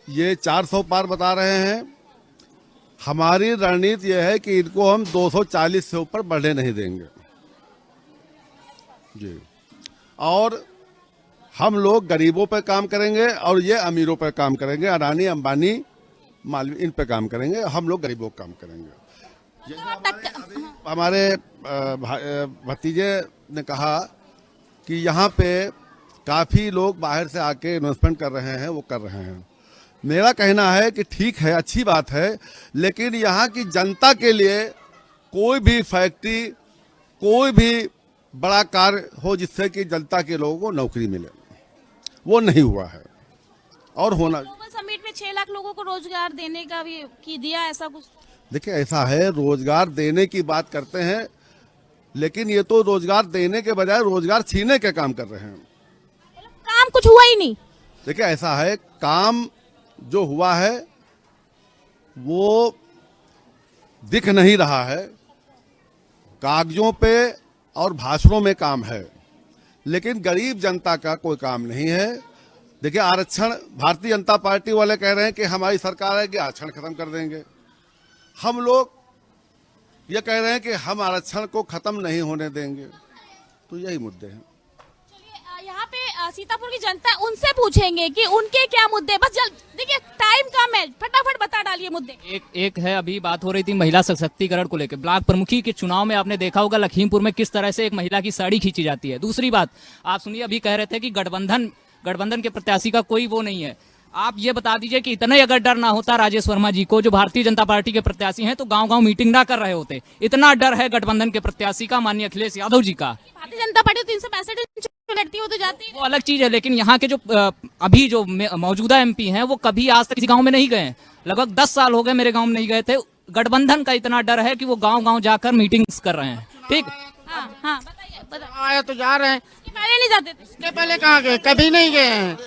ये 400 पार बता रहे हैं। हमारी रणनीति यह है कि इनको हम 240 से ऊपर बढ़ने नहीं देंगे जी। और हम लोग गरीबों पर काम करेंगे और ये अमीरों पर काम करेंगे, अडानी, अंबानी, मालवी, इन पे काम करेंगे। हम लोग गरीबों पर काम करेंगे। हमारे भतीजे ने कहा कि यहाँ पे काफ़ी लोग बाहर से आके इन्वेस्टमेंट कर रहे हैं, वो कर रहे हैं। मेरा कहना है कि ठीक है, अच्छी बात है, लेकिन यहाँ की जनता के लिए कोई भी फैक्ट्री, कोई भी बड़ा कार्य हो जिससे कि जनता के लोगों को नौकरी मिले, वो नहीं हुआ है और होना। ग्लोबल समिट में 6 लाख लोगों को रोजगार देने का भी की दिया, ऐसा कुछ? देखिए, ऐसा है, रोजगार देने की बात करते हैं, लेकिन ये तो रोजगार देने के बजाय रोजगार छीनने के काम कर रहे हैं। काम कुछ हुआ ही नहीं। देखिए, ऐसा है, काम जो हुआ है वो दिख नहीं रहा है। कागजों पे और भाषणों में काम है, लेकिन गरीब जनता का कोई काम नहीं है। देखिए, आरक्षण, भारतीय जनता पार्टी वाले कह रहे हैं कि हमारी सरकार है कि आरक्षण खत्म कर देंगे। हम लोग ये कह रहे हैं कि हम आरक्षण को खत्म नहीं होने देंगे। तो यही मुद्दे हैं। यहाँ पे सीतापुर की जनता है, उनसे पूछेंगे कि उनके क्या मुद्दे। बस देखिए टाइम कम है, फटाफट बता डालिए मुद्दे। एक है, अभी बात हो रही थी महिला सशक्तिकरण को लेकर। ब्लॉक प्रमुखी के चुनाव में आपने देखा होगा लखीमपुर में किस तरह से एक महिला की साड़ी खींची जाती है। दूसरी बात, आप सुनिए, अभी कह रहे थे कि गठबंधन के प्रत्याशी का कोई वो नहीं है। आप ये बता दीजिए कि इतना ही अगर डर ना होता राजेश वर्मा जी को, जो भारतीय जनता पार्टी के प्रत्याशी हैं, तो गांव-गांव मीटिंग ना कर रहे होते। इतना डर है गठबंधन के प्रत्याशी का, माननीय अखिलेश यादव जी का। भारतीय जनता पार्टी 365 लड़ती हो तो जाती है, वो अलग चीज है, लेकिन यहाँ के जो अभी जो मौजूदा एमपी हैं, वो कभी आज तक किसी गांव में नहीं गए। लगभग 10 साल हो गए मेरे गांव में नहीं गए थे। गठबंधन का इतना डर है कि वो गांव-गांव जाकर मीटिंग्स कर रहे हैं। ठीक, हाँ बताइए। आया तो जा रहे हैं, पहले नहीं जाते थे? इसके पहले कहाँ गए? कभी नहीं गए हैं।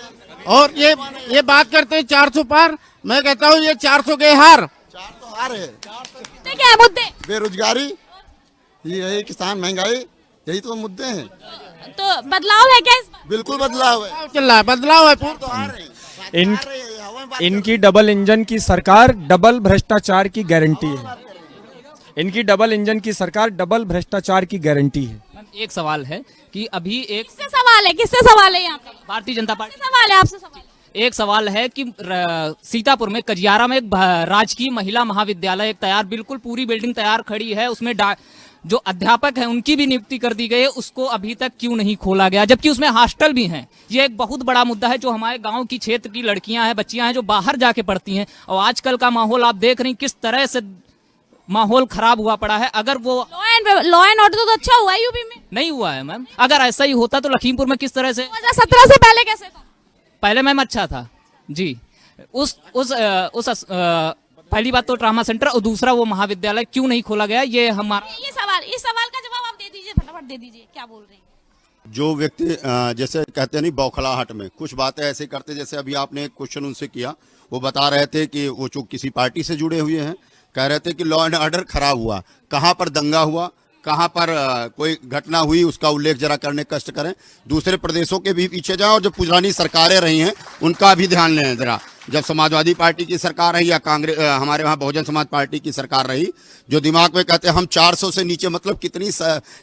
और ये बात करते हैं 400 पार, मैं कहता हूँ ये 400 गए हार। 400 हार है। क्या है मुद्दे? बेरोजगारी, यही किसान, महंगाई, यही तो मुद्दे हैं। तो बदलाव है क्या इस बार? बिल्कुल बदलाव है, चल रहा है, बदलाव है पूरा। तो आ रहे हैं। इनकी डबल इंजन की सरकार डबल भ्रष्टाचार की गारंटी है। इनकी डबल इंजन की सरकार डबल भ्रष्टाचार की गारंटी है। एक सवाल है कि अभी एक किससे सवाल है यहाँ पे? भारतीय जनता पार्टी सवाल है आपसे। सवाल एक सवाल है कि सीतापुर में कजियारा में एक राजकीय महिला महाविद्यालय एक तैयार, बिल्कुल पूरी बिल्डिंग तैयार खड़ी है, उसमें जो अध्यापक है उनकी भी नियुक्ति कर दी गई है, उसको अभी तक क्यों नहीं खोला गया, जबकि उसमें हॉस्टल भी हैं। ये एक बहुत बड़ा मुद्दा है, जो हमारे गांव की क्षेत्र की लड़कियां हैं, बच्चियां हैं, जो बाहर जाके पढ़ती हैं। और आजकल का माहौल आप देख रही किस तरह से माहौल खराब हुआ पड़ा है। अगर वो लॉ एंड ऑर्डर तो अच्छा हुआ है यूपी में? नहीं हुआ है मैम। अगर ऐसा ही होता तो लखीमपुर में किस तरह से 2017 से पहले कैसे था? पहले मैम अच्छा था जी। पहली बात तो ट्रामा सेंटर, और दूसरा वो महाविद्यालय क्यों नहीं खोला गया, ये हमारा इस सवाल का जवाब आप दे दीजिए, फटाफट दे दीजिए। क्या बोल रहे हैं? जो व्यक्ति जैसे कहते हैं नहीं, बौखलाहट में कुछ बातें ऐसे करते, जैसे अभी आपने एक क्वेश्चन उनसे किया, वो बता रहे थे कि वो जो किसी पार्टी से जुड़े हुए हैं, कह रहे थे कि लॉ एंड ऑर्डर खराब हुआ। कहाँ पर दंगा हुआ, कहाँ पर कोई घटना हुई, उसका उल्लेख जरा करने का कष्ट करें। दूसरे प्रदेशों के भी पीछे जाओ, जो पुरानी सरकारें रही हैं उनका भी ध्यान लें जरा। जब समाजवादी पार्टी की सरकार रही या कांग्रेस, हमारे वहाँ बहुजन समाज पार्टी की सरकार रही, जो दिमाग में कहते हैं हम 400 से नीचे, मतलब कितनी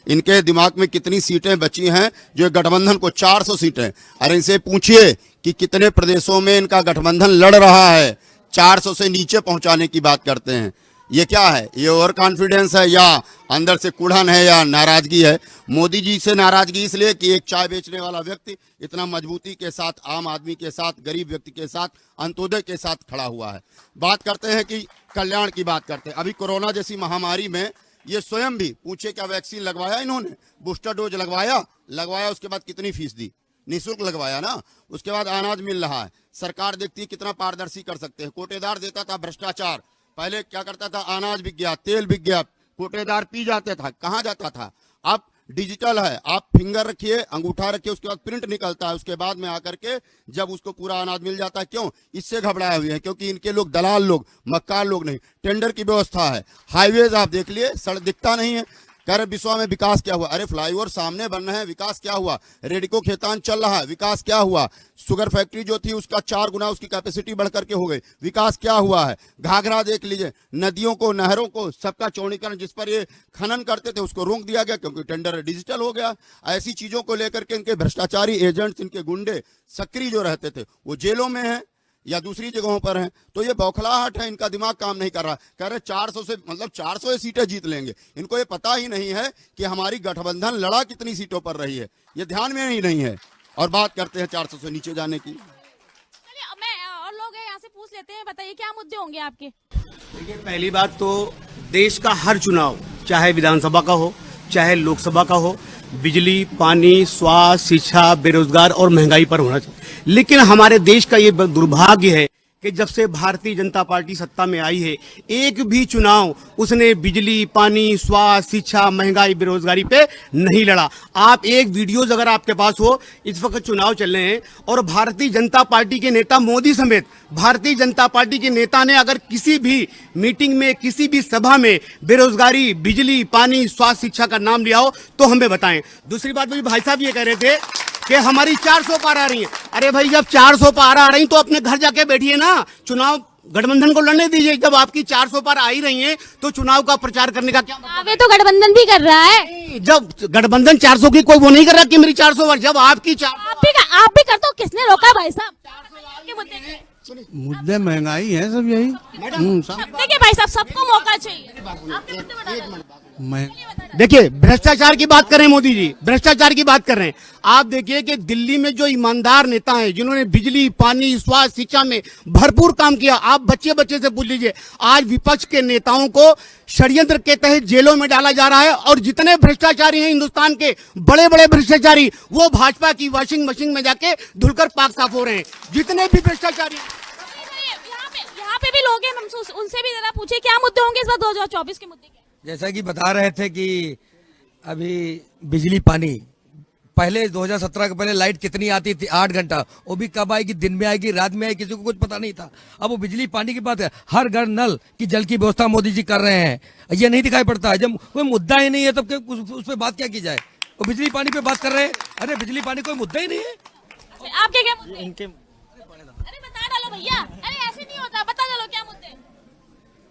इनके दिमाग में कितनी सीटें बची हैं जो गठबंधन को 400 सीटें। अरे इनसे पूछिए कि कितने प्रदेशों में इनका गठबंधन लड़ रहा है, 400 से नीचे पहुंचाने की बात करते हैं। ये क्या है? ये ओवर कॉन्फिडेंस है या अंदर से कुढ़न है या नाराजगी है? मोदी जी से नाराजगी इसलिए कि एक चाय बेचने वाला व्यक्ति इतना मजबूती के साथ आम आदमी के साथ, गरीब व्यक्ति के साथ, अंत्योदय के साथ खड़ा हुआ है। बात करते हैं कि कल्याण की बात करते हैं। अभी कोरोना जैसी महामारी में ये स्वयं भी पूछे, क्या वैक्सीन लगवाया इन्होंने? बूस्टर डोज लगवाया, उसके बाद कितनी फीस दी? निःशुल्क लगवाया ना। उसके बाद अनाज मिल रहा है, सरकार देखती है कितना पारदर्शी कर सकते हैं। कोटेदार देता था भ्रष्टाचार, पहले क्या करता था, अनाज बिक गया, तेल बिक गया, कोटेदार पी जाता था, कहाँ जाता था? अब डिजिटल है, आप फिंगर रखिए, अंगूठा रखिए, उसके बाद प्रिंट निकलता है, उसके बाद में आकर के जब उसको पूरा अनाज मिल जाता है। क्यों? इससे घबराए हुए हैं, क्योंकि इनके लोग दलाल लोग, मक्कार लोग नहीं। टेंडर की व्यवस्था है, हाईवेज आप देख लिए, सड़क दिखता नहीं है। कह रहे विश्व में विकास क्या हुआ? अरे फ्लाईओवर सामने बन रहे हैं, विकास क्या हुआ? रेडिको खेतान चल रहा है, विकास क्या हुआ? शुगर फैक्ट्री जो थी उसका 4 गुना उसकी कैपेसिटी बढ़ करके हो गई, विकास क्या हुआ है? घाघरा देख लीजिए, नदियों को, नहरों को, सबका चौड़ीकरण, जिस पर ये खनन करते थे उसको रोक दिया गया क्योंकि टेंडर डिजिटल हो गया। ऐसी चीजों को लेकर के इनके भ्रष्टाचारी एजेंट्स, इनके गुंडे सक्रिय जो रहते थे वो जेलों में हैं या दूसरी जगहों पर हैं। तो ये बौखलाहट है, इनका दिमाग काम नहीं कर रहा। कह रहे 400 से, मतलब 400 सीटें जीत लेंगे। इनको ये पता ही नहीं है कि हमारी गठबंधन लड़ा कितनी सीटों पर रही है, ये ध्यान में ही नहीं है। और बात करते हैं 400 से नीचे जाने की। चलिए, मैं और लोग हैं यहाँ से पूछ लेते हैं, बताइए क्या मुद्दे होंगे आपके? देखिए, पहली बात तो देश का हर चुनाव, चाहे विधानसभा का हो चाहे लोकसभा का हो, बिजली, पानी, स्वास्थ्य, शिक्षा, बेरोजगार और महंगाई पर होना चाहिए। लेकिन हमारे देश का ये दुर्भाग्य है कि जब से भारतीय जनता पार्टी सत्ता में आई है एक भी चुनाव उसने बिजली, पानी, स्वास्थ्य, शिक्षा, महंगाई, बेरोजगारी पे नहीं लड़ा। आप एक वीडियोज अगर आपके पास हो, इस वक्त चुनाव चल रहे हैं और भारतीय जनता पार्टी के नेता मोदी समेत भारतीय जनता पार्टी के नेता ने अगर किसी भी मीटिंग में, किसी भी सभा में बेरोजगारी, बिजली, पानी, स्वास्थ्य, शिक्षा का नाम लिया हो तो हमें बताएं। दूसरी बात भाई साहब ये कह रहे थे कि हमारी 400 पार आ रही है। अरे भाई जब 400 पार आ रही तो अपने घर जाके बैठिए ना, चुनाव गठबंधन को लड़ने दीजिए। जब आपकी 400 पार आ ही रही हैं तो चुनाव का प्रचार करने का क्या मतलब? दावे तो गठबंधन भी कर रहा है। जब गठबंधन 400 की कोई वो नहीं कर रहा कि मेरी 400 पार, जब आपकी आप भी कर, तो किसने रोका भाई साहब? के मुद्दे के मुद्दे महंगाई है सब यही। देखिए भाई साहब, सबको मौका चाहिए। आपके मुद्दे बता दो। देखिए भ्रष्टाचार की बात कर रहे हैं मोदी जी, भ्रष्टाचार की बात कर रहे हैं। आप देखिए कि दिल्ली में जो ईमानदार नेता हैं जिन्होंने बिजली, पानी, स्वास्थ्य, शिक्षा में भरपूर काम किया, आप बच्चे बच्चे से पूछ लीजिए, आज विपक्ष के नेताओं को षड्यंत्र के तहत जेलों में डाला जा रहा है। और जितने भ्रष्टाचारी हैं हिंदुस्तान के, बड़े बड़े भ्रष्टाचारी, वो भाजपा की वॉशिंग मशीन में जाके धुलकर पाक साफ हो रहे हैं। जितने भी भ्रष्टाचारी यहाँ पे भी लोग हैं, हम उनसे भी जरा पूछे क्या मुद्दे होंगे इस बार 2024 के मुद्दे के? जैसा कि बता रहे थे कि अभी बिजली पानी, पहले 2017 के पहले लाइट कितनी आती थी, 8 घंटा, वो भी कब आएगी, दिन में आएगी, रात में आएगी, किसी को कुछ पता नहीं था। अब वो बिजली पानी की बात है, हर घर नल की जल की व्यवस्था मोदी जी कर रहे हैं, ये नहीं दिखाई पड़ता है। जब कोई मुद्दा ही नहीं है तब उस पर बात क्या की जाए? वो बिजली पानी पे बात कर रहे हैं, अरे बिजली पानी कोई मुद्दा ही नहीं है। आपके क्या मुद्दे? अरे बता डालो भैया, अरे ऐसे नहीं होता, बता डालो क्या मुद्दे?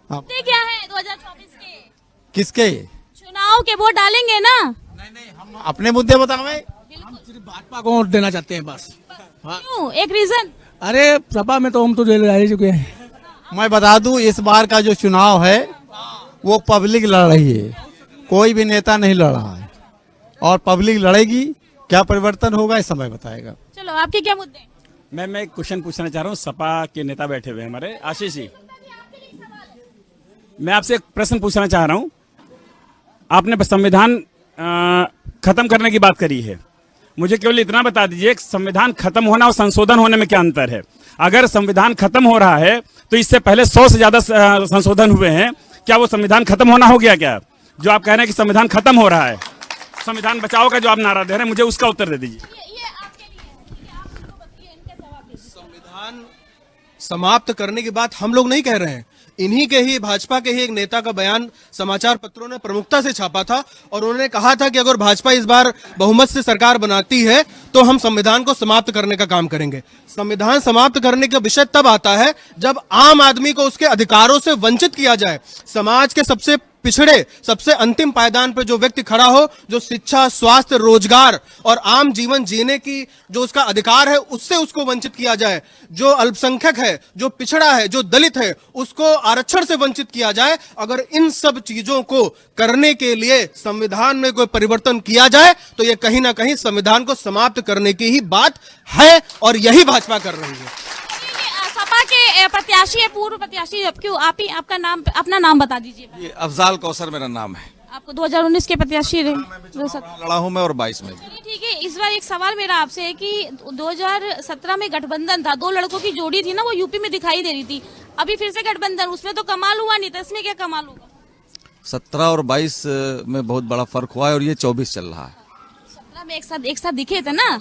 मुद्दे क्या है 2024 के? किसके? चुनाव के वोट डालेंगे ना? हम अपने मुद्दे बतावे, हम सिर्फ भाजपा को वोट देना चाहते हैं बस। क्यों? एक रीजन? अरे सपा में तो हम तो दे चुके हैं। मैं बता दूं, इस बार का जो चुनाव है वो पब्लिक लड़ रही है, कोई भी नेता नहीं लड़ रहा है, और पब्लिक लड़ेगी। क्या परिवर्तन होगा इस समय बताएगा। चलो आपके क्या मुद्दे? मैं एक क्वेश्चन पूछना चाह रहा हूँ। सपा के नेता बैठे हुए हैं हमारे, आशीष जी, मैं आपसे एक प्रश्न पूछना चाह रहा हूँ। आपने संविधान खत्म करने की बात करी है, मुझे केवल इतना बता दीजिए, संविधान खत्म होना और संशोधन होने में क्या अंतर है? अगर संविधान खत्म हो रहा है तो इससे पहले 100 से ज्यादा संशोधन हुए हैं, क्या वो संविधान खत्म होना हो गया क्या? जो आप कह रहे हैं कि संविधान खत्म हो रहा है, संविधान बचाओ का जो आप नारा दे रहे हैं, मुझे उसका उत्तर दे दीजिए। संविधान समाप्त करने की बात हम लोग नहीं कह रहे हैं, इन्हीं के ही भाजपा के ही एक नेता का बयान समाचार पत्रों ने प्रमुखता से छापा था और उन्होंने कहा था कि अगर भाजपा इस बार बहुमत से सरकार बनाती है तो हम संविधान को समाप्त करने का काम करेंगे। संविधान समाप्त करने का विषय तब आता है जब आम आदमी को उसके अधिकारों से वंचित किया जाए। समाज के सबसे पिछड़े, सबसे अंतिम पायदान पर जो व्यक्ति खड़ा हो, जो शिक्षा, स्वास्थ्य, रोजगार और आम जीवन जीने की जो उसका अधिकार है उससे उसको वंचित किया जाए। जो अल्पसंख्यक है, जो पिछड़ा है, जो दलित है, उसको आरक्षण से वंचित किया जाए। अगर इन सब चीजों को करने के लिए संविधान में कोई परिवर्तन किया जाए तो ये कहीं ना कहीं संविधान को समाप्त करने की ही बात है और यही भाजपा कर रही है। सपा के प्रत्याशी है, पूर्व प्रत्याशी, क्यों आप ही अपना नाम बता दीजिए। अफजाल कौसर मेरा नाम है। आपको 2019 के प्रत्याशी रहे? लड़ा हूं मैं और 22 में। ठीक है, इस बार एक सवाल मेरा आपसे है कि 2017 में गठबंधन था, 2 लड़कों की जोड़ी थी ना, वो यूपी में दिखाई दे रही थी। अभी फिर से गठबंधन, उसमें तो कमाल हुआ नहीं था, इसमें क्या कमाल होगा? 17 और 22 में बहुत बड़ा फर्क हुआ है और ये 24 चल रहा है। 17 में एक साथ दिखे थे ना,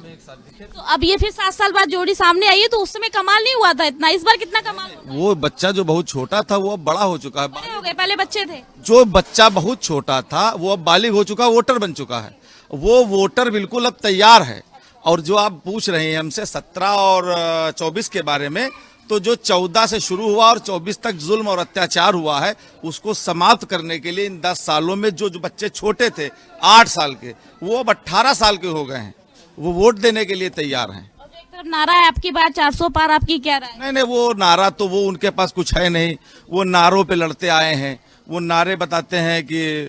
तो अब ये फिर 7 साल बाद जोड़ी सामने आई है, तो उस समय कमाल नहीं हुआ था इतना, इस बार कितना कमाल होगा? वो बच्चा जो बहुत छोटा था वो अब बड़ा हो चुका है। बड़े हो गए, पहले बच्चे थे। जो बच्चा बहुत छोटा था वो अब बालिग हो चुका, वोटर बन चुका है। वो वोटर बिल्कुल अब तैयार है। और जो आप पूछ रहे हैं हमसे 17 और 24 के बारे में, तो जो 14 से शुरू हुआ और 24 तक जुल्म और अत्याचार हुआ है, उसको समाप्त करने के लिए इन 10 सालों में जो बच्चे छोटे थे 8 साल के, वो अब 18 साल के हो गए हैं, वो वोट देने के लिए तैयार हैं। एक तरफ नारा है आपकी बात 400 पार, आपकी क्या राय? नहीं, वो नारा तो वो उनके पास कुछ है नहीं, वो नारों पे लड़ते आए हैं। वो नारे बताते हैं कि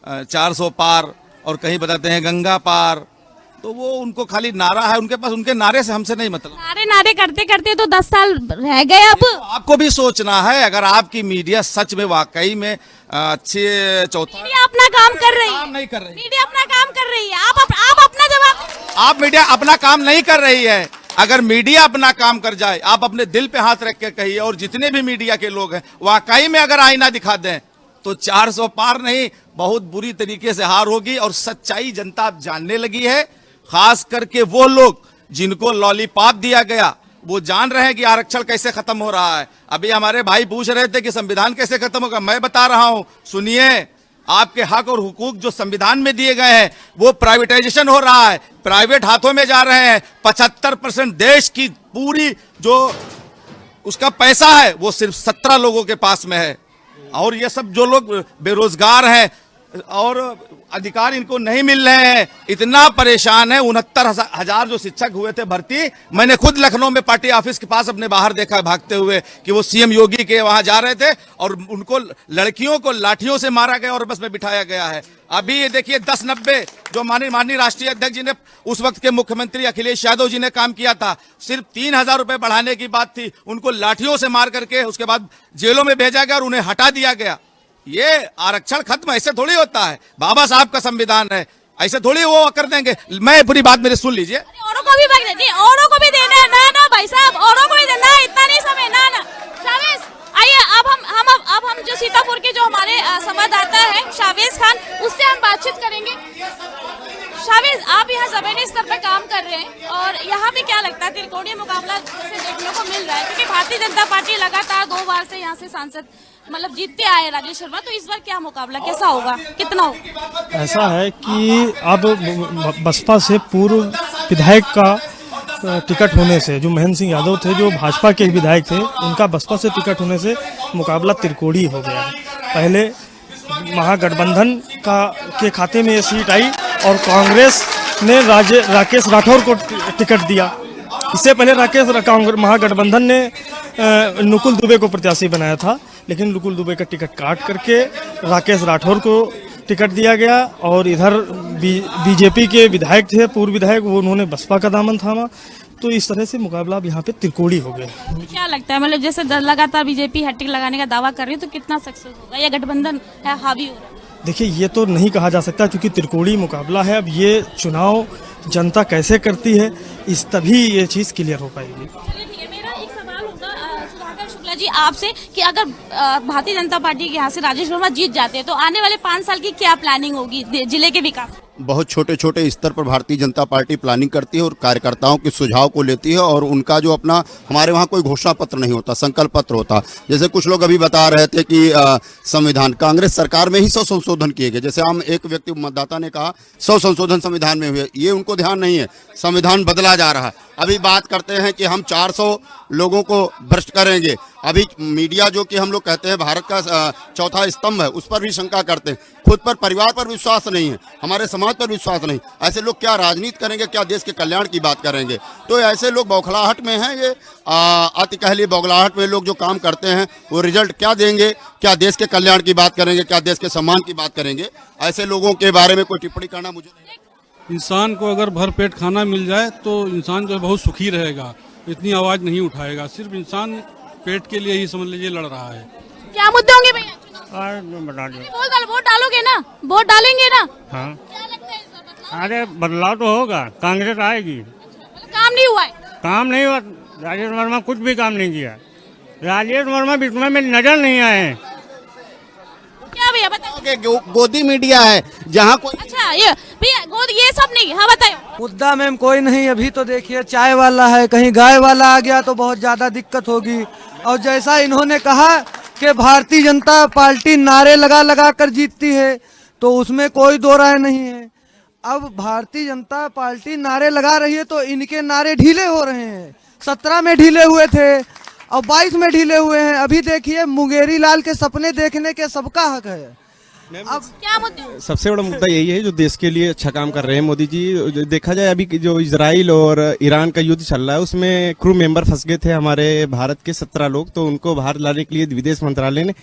400 पार और कहीं बताते हैं गंगा पार, तो वो उनको खाली नारा है उनके पास, उनके नारे से हमसे नहीं मतलब। नारे करते करते तो 10 साल रह गए। अब आपको भी सोचना है, अगर आपकी मीडिया सच में वाकई में अच्छे मीडिया अपना काम कर रही है, नहीं कर रही, मीडिया अपना काम कर रही है, आप अपना जवाब। आप मीडिया अपना काम नहीं कर रही है। अगर मीडिया अपना काम कर जाए, आप अपने दिल पे हाथ रख के कहिए, और जितने भी मीडिया के लोग हैं वाकई में अगर आईना दिखा दें तो 400 पार नहीं, बहुत बुरी तरीके से हार होगी। और सच्चाई जनता अब जानने लगी है, खास करके वो लोग जिनको लॉलीपॉप दिया गया वो जान रहे हैं कि आरक्षण कैसे खत्म हो रहा है। अभी हमारे भाई पूछ रहे थे कि संविधान कैसे खत्म होगा, मैं बता रहा हूं, सुनिए। आपके हक और हुकूक जो संविधान में दिए गए हैं वो प्राइवेटाइजेशन हो रहा है, प्राइवेट हाथों में जा रहे हैं। 75% देश की पूरी जो उसका पैसा है वो सिर्फ 17 लोगों के पास में है। और ये सब जो लोग बेरोजगार हैं और अधिकार इनको नहीं मिल रहे हैं, इतना परेशान है। 69,000 जो शिक्षक हुए थे भर्ती, मैंने खुद लखनऊ में पार्टी ऑफिस के पास अपने बाहर देखा भागते हुए कि वो सीएम योगी के वहां जा रहे थे और उनको लड़कियों को लाठियों से मारा गया और बस में बिठाया गया है। अभी ये देखिए 1090 जो माननीय राष्ट्रीय अध्यक्ष जी ने, उस वक्त के मुख्यमंत्री अखिलेश यादव जी ने काम किया था, सिर्फ 3,000 रुपए बढ़ाने की बात थी, उनको लाठियों से मार करके उसके बाद जेलों में भेजा गया और उन्हें हटा दिया गया। ये आरक्षण खत्म ऐसे थोड़ी होता है, बाबा साहब का संविधान है, ऐसे थोड़ी वो कर देंगे। मैं पूरी बात मेरी सुन लीजिए। औरों को भी औरों को भी देना है ना भाई साहब, औरों को भी देना है, इतना नहीं समय ना। शावेज आइए, अब हम जो सीतापुर के जो हमारे संवाददाता है शावेज खान, उससे हम बातचीत करेंगे। शावेज, आप यहाँ जमीनी स्तर पर काम कर रहे हैं और यहाँ पे क्या लगता है त्रिकोणीय मुकाबला जैसे देखने को मिल रहा है, क्योंकि भारतीय जनता पार्टी लगातार 2 बार से यहाँ से सांसद मतलब जीतते आए राजेश शर्मा, तो इस बार क्या मुकाबला कैसा होगा, कितना होगा? ऐसा है कि अब बसपा से पूर्व विधायक का टिकट होने से, जो महेंद्र सिंह यादव थे जो भाजपा के विधायक थे, उनका बसपा से टिकट होने से मुकाबला त्रिकोणीय हो गया है। पहले महागठबंधन के खाते में ये सीट आई और कांग्रेस ने राकेश राठौर को टिकट दिया। इससे पहले महागठबंधन ने नुकुल दुबे को प्रत्याशी बनाया था, लेकिन नुकुल दुबे का टिकट काट करके राकेश राठौर को टिकट दिया गया और इधर बीजेपी के विधायक थे, पूर्व विधायक, वो उन्होंने बसपा का दामन थामा। तो इस तरह से मुकाबला अब यहाँ पे त्रिकोणी हो गया। क्या लगता है, मतलब जैसे लगातार बीजेपी हैट्रिक लगाने का दावा कर रही है, तो कितना सक्सेस होगा या गठबंधन है हावी हो रहा है? देखिए, ये तो नहीं कहा जा सकता क्योंकि त्रिकोणी मुकाबला है। अब ये चुनाव जनता कैसे करती है, इस तभी ये चीज क्लियर हो पाएगी। चलिए ठीक है, मेरा एक सवाल होगा सुधाकर शुक्ला जी आपसे कि अगर भारतीय जनता पार्टी के यहाँ से राजेश वर्मा जीत जाते हैं तो आने वाले 5 साल की क्या प्लानिंग होगी जिले के विकास? बहुत छोटे छोटे स्तर पर भारतीय जनता पार्टी प्लानिंग करती है और कार्यकर्ताओं के सुझाव को लेती है और उनका जो अपना, हमारे वहाँ कोई घोषणा पत्र नहीं होता, संकल्प पत्र होता। जैसे कुछ लोग अभी बता रहे थे कि संविधान कांग्रेस सरकार में ही 100 संशोधन किए गए। जैसे हम एक व्यक्ति मतदाता ने कहा 100 संशोधन संविधान में हुए, ये उनको ध्यान नहीं है, संविधान बदला जा रहा है। अभी बात करते हैं कि हम 400 लोगों को भ्रष्ट करेंगे। अभी मीडिया जो कि हम लोग कहते हैं भारत का चौथा स्तंभ है, उस पर भी शंका करते हैं। खुद पर, परिवार पर विश्वास नहीं है, हमारे समाज पर विश्वास नहीं। ऐसे लोग क्या राजनीति करेंगे, क्या देश के कल्याण की बात करेंगे? तो ऐसे लोग बौखलाहट में हैं। ये अति कहली बौखलाहट में लोग जो काम करते हैं वो रिजल्ट क्या देंगे, क्या देश के कल्याण की बात करेंगे, क्या देश के सम्मान की बात करेंगे? ऐसे लोगों के बारे में कोई टिप्पणी करना मुझे नहीं। इंसान को अगर भर पेट खाना मिल जाए तो इंसान जो है बहुत सुखी रहेगा, इतनी आवाज नहीं उठाएगा। सिर्फ इंसान पेट के लिए ही समझ लीजिए लड़ रहा है। क्या मुद्दे होंगे भैया? वोट डालोगे ना, वोट डालेंगे ना? हाँ, क्या लगता है इस बार बदलाव? अरे बदलाव तो होगा, कांग्रेस आएगी। काम नहीं हुआ है? काम नहीं हुआ, राजेश वर्मा कुछ भी काम नहीं किया। राजेश वर्मा बिस्मा में नजर नहीं आए। क्या भैया बताओ? गोदी मीडिया है जहाँ कोई, अच्छा ये भैया गोद ये सब नहीं, हाँ बताओ। मुद्दा मैम कोई नहीं, अभी तो देखिए चाय वाला है, कहीं गाय वाला आ गया तो बहुत ज्यादा दिक्कत होगी। और जैसा इन्होंने कहा कि भारतीय जनता पार्टी नारे लगा लगा कर जीतती है, तो उसमें कोई दो राय नहीं है। अब भारतीय जनता पार्टी नारे लगा रही है तो इनके नारे ढीले हो रहे हैं। 17 में ढीले हुए थे और 22 में ढीले हुए हैं। अभी देखिए मुंगेरी लाल के सपने देखने के सबका हक है। अब क्या मुद्दा? सबसे बड़ा मुद्दा यही है जो देश के लिए अच्छा काम कर रहे हैं मोदी जी। देखा जाए अभी जो इजराइल और ईरान का युद्ध चल रहा है उसमें क्रू मेंबर फंस गए थे हमारे भारत के 17 लोग, तो उनको बाहर लाने के लिए विदेश मंत्रालय ने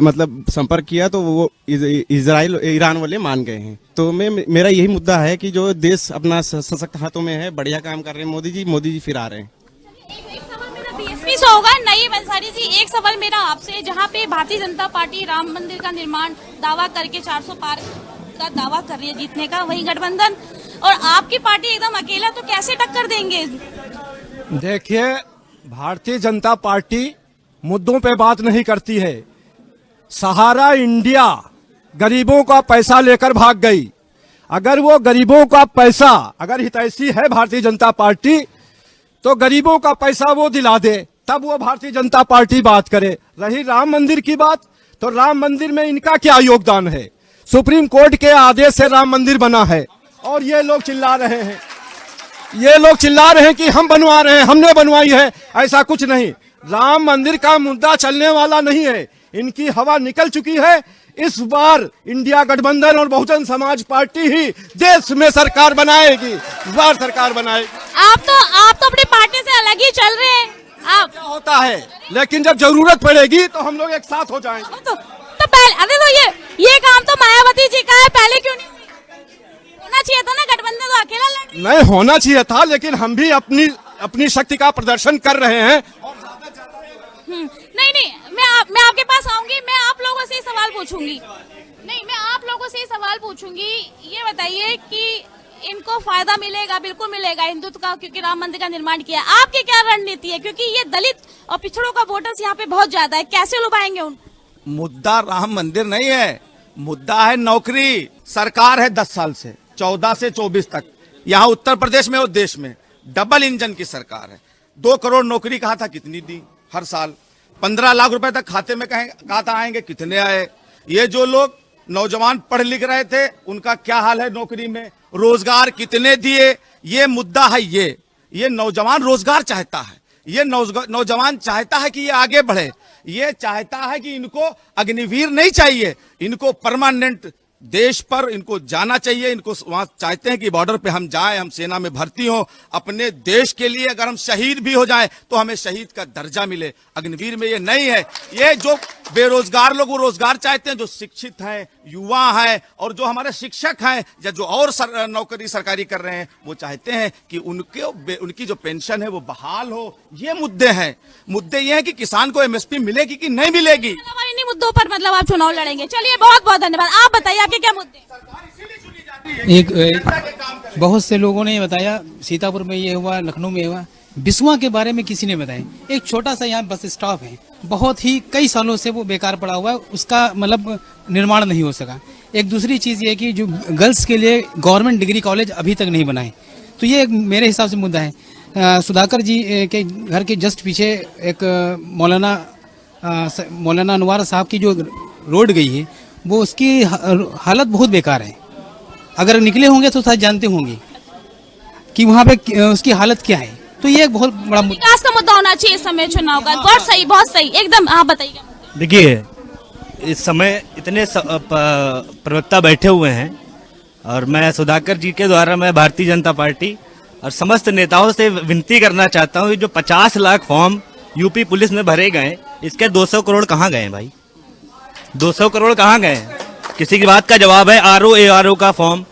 मतलब संपर्क किया तो वो इजराइल ईरान वाले मान गए हैं। तो मेरा यही मुद्दा है कि जो देश अपना सशक्त हाथों में है, बढ़िया काम कर रहे हैं मोदी जी फिर आ रहे हैं। बीएसपी से होगा नईम अंसारी जी, एक सवाल मेरा आपसे, जहाँ पे भारतीय जनता पार्टी राम मंदिर का निर्माण दावा करके 400 पार का दावा कर रही है जीतने का, वही गठबंधन और आपकी पार्टी एकदम अकेला, तो कैसे टक्कर देंगे? देखिए, भारतीय जनता पार्टी मुद्दों पे बात नहीं करती है। सहारा इंडिया गरीबों का पैसा लेकर भाग गई। अगर वो गरीबों का पैसा, अगर हितैषी है भारतीय जनता पार्टी, तो गरीबों का पैसा वो दिला दे, तब वो भारतीय जनता पार्टी बात करे। रही राम मंदिर की बात, तो राम मंदिर में इनका क्या योगदान है? सुप्रीम कोर्ट के आदेश से राम मंदिर बना है और ये लोग चिल्ला रहे हैं, ये लोग चिल्ला रहे हैं कि हम बनवा रहे हैं, हमने बनवाई है। ऐसा कुछ नहीं, राम मंदिर का मुद्दा चलने वाला नहीं है। इनकी हवा निकल चुकी है। इस बार इंडिया गठबंधन और बहुजन समाज पार्टी ही देश में सरकार बनाएगी, इस बार सरकार बनाएगी। आप तो अपनी पार्टी से अलग ही चल रहे हैं। आप क्या होता है, लेकिन जब जरूरत पड़ेगी तो हम लोग एक साथ हो जाएंगे। तो पहले, अरे तो ये काम तो मायावती जी का है, पहले क्यों नहीं होना चाहिए था ना? गठबंधन तो अकेला लड़ नहीं होना चाहिए था, लेकिन हम भी अपनी शक्ति का प्रदर्शन कर रहे हैं। नहीं, मैं आपके पास आऊंगी, मैं आप लोगों से ही सवाल पूछूंगी। नहीं, मैं आप लोगों से ही सवाल पूछूंगी। ये बताइए कि इनको फायदा मिलेगा? बिल्कुल मिलेगा हिंदुत्व का, क्योंकि राम मंदिर का निर्माण किया। आपकी क्या रणनीति है? क्योंकि ये दलित और पिछड़ों का वोटर्स यहाँ पे बहुत ज्यादा है, कैसे लुभाएंगे उन? मुद्दा राम मंदिर नहीं है, मुद्दा है नौकरी। सरकार है 10 साल से, 14 से 24 तक, यहाँ उत्तर प्रदेश में और देश में डबल इंजन की सरकार है। 2 करोड़ नौकरी कहा था, कितनी दी? हर साल 15 लाख रुपए तक खाते में कहा था आएंगे, कितने आए? ये जो लोग नौजवान पढ़ लिख रहे थे, उनका क्या हाल है नौकरी में? रोजगार कितने दिए? ये मुद्दा है। ये नौजवान रोजगार चाहता है, ये नौजवान चाहता है कि ये आगे बढ़े, ये चाहता है कि इनको अग्निवीर नहीं चाहिए, इनको परमानेंट देश पर इनको जाना चाहिए। इनको वहां चाहते हैं कि बॉर्डर पे हम जाएं, हम सेना में भर्ती हो, अपने देश के लिए अगर हम शहीद भी हो जाएं तो हमें शहीद का दर्जा मिले। अग्निवीर में ये नहीं है। ये जो बेरोजगार लोग वो रोजगार चाहते हैं, जो शिक्षित हैं, युवा हैं और जो हमारे शिक्षक हैं या जो और नौकरी सरकारी कर रहे हैं, वो चाहते हैं कि उनकी जो पेंशन है वो बहाल हो। ये मुद्दे हैं। मुद्दे ये हैं कि किसान को एमएसपी मिलेगी कि नहीं मिलेगी। इन्हीं मुद्दों पर मतलब आप चुनाव लड़ेंगे। चलिए, बहुत बहुत धन्यवाद। आप बताइए, आपके क्या मुद्दे? एक बहुत से लोगों ने बताया, सीतापुर में ये हुआ, लखनऊ में हुआ, बिस्वा के बारे में किसी ने बताया। एक छोटा सा यहाँ बस स्टॉप है, बहुत ही कई सालों से वो बेकार पड़ा हुआ है, उसका मतलब निर्माण नहीं हो सका। एक दूसरी चीज़ ये कि जो गर्ल्स के लिए गवर्नमेंट डिग्री कॉलेज अभी तक नहीं बनाए, तो ये मेरे हिसाब से मुद्दा है। सुधाकर जी के घर के जस्ट पीछे एक मौलाना अनवार साहब की जो रोड गई है, वो उसकी हालत बहुत बेकार है। अगर निकले होंगे तो शायद जानते होंगे कि वहाँ पे उसकी हालत क्या है। तो ये एक बहुत बड़ा विकास का मुद्दा होना चाहिए इस समय चुनाव का। बहुत सही, बहुत सही, एकदम। आप बताइए। देखिए, इस समय इतने प्रवक्ता बैठे हुए हैं और मैं सुधाकर जी के द्वारा मैं भारतीय जनता पार्टी और समस्त नेताओं से विनती करना चाहता हूँ, जो 50 लाख फॉर्म यूपी पुलिस में भरे गए, इसके 200 करोड़ कहाँ गए भाई? 200 करोड़ कहाँ गए? किसी की बात का जवाब है? आरओ का फॉर्म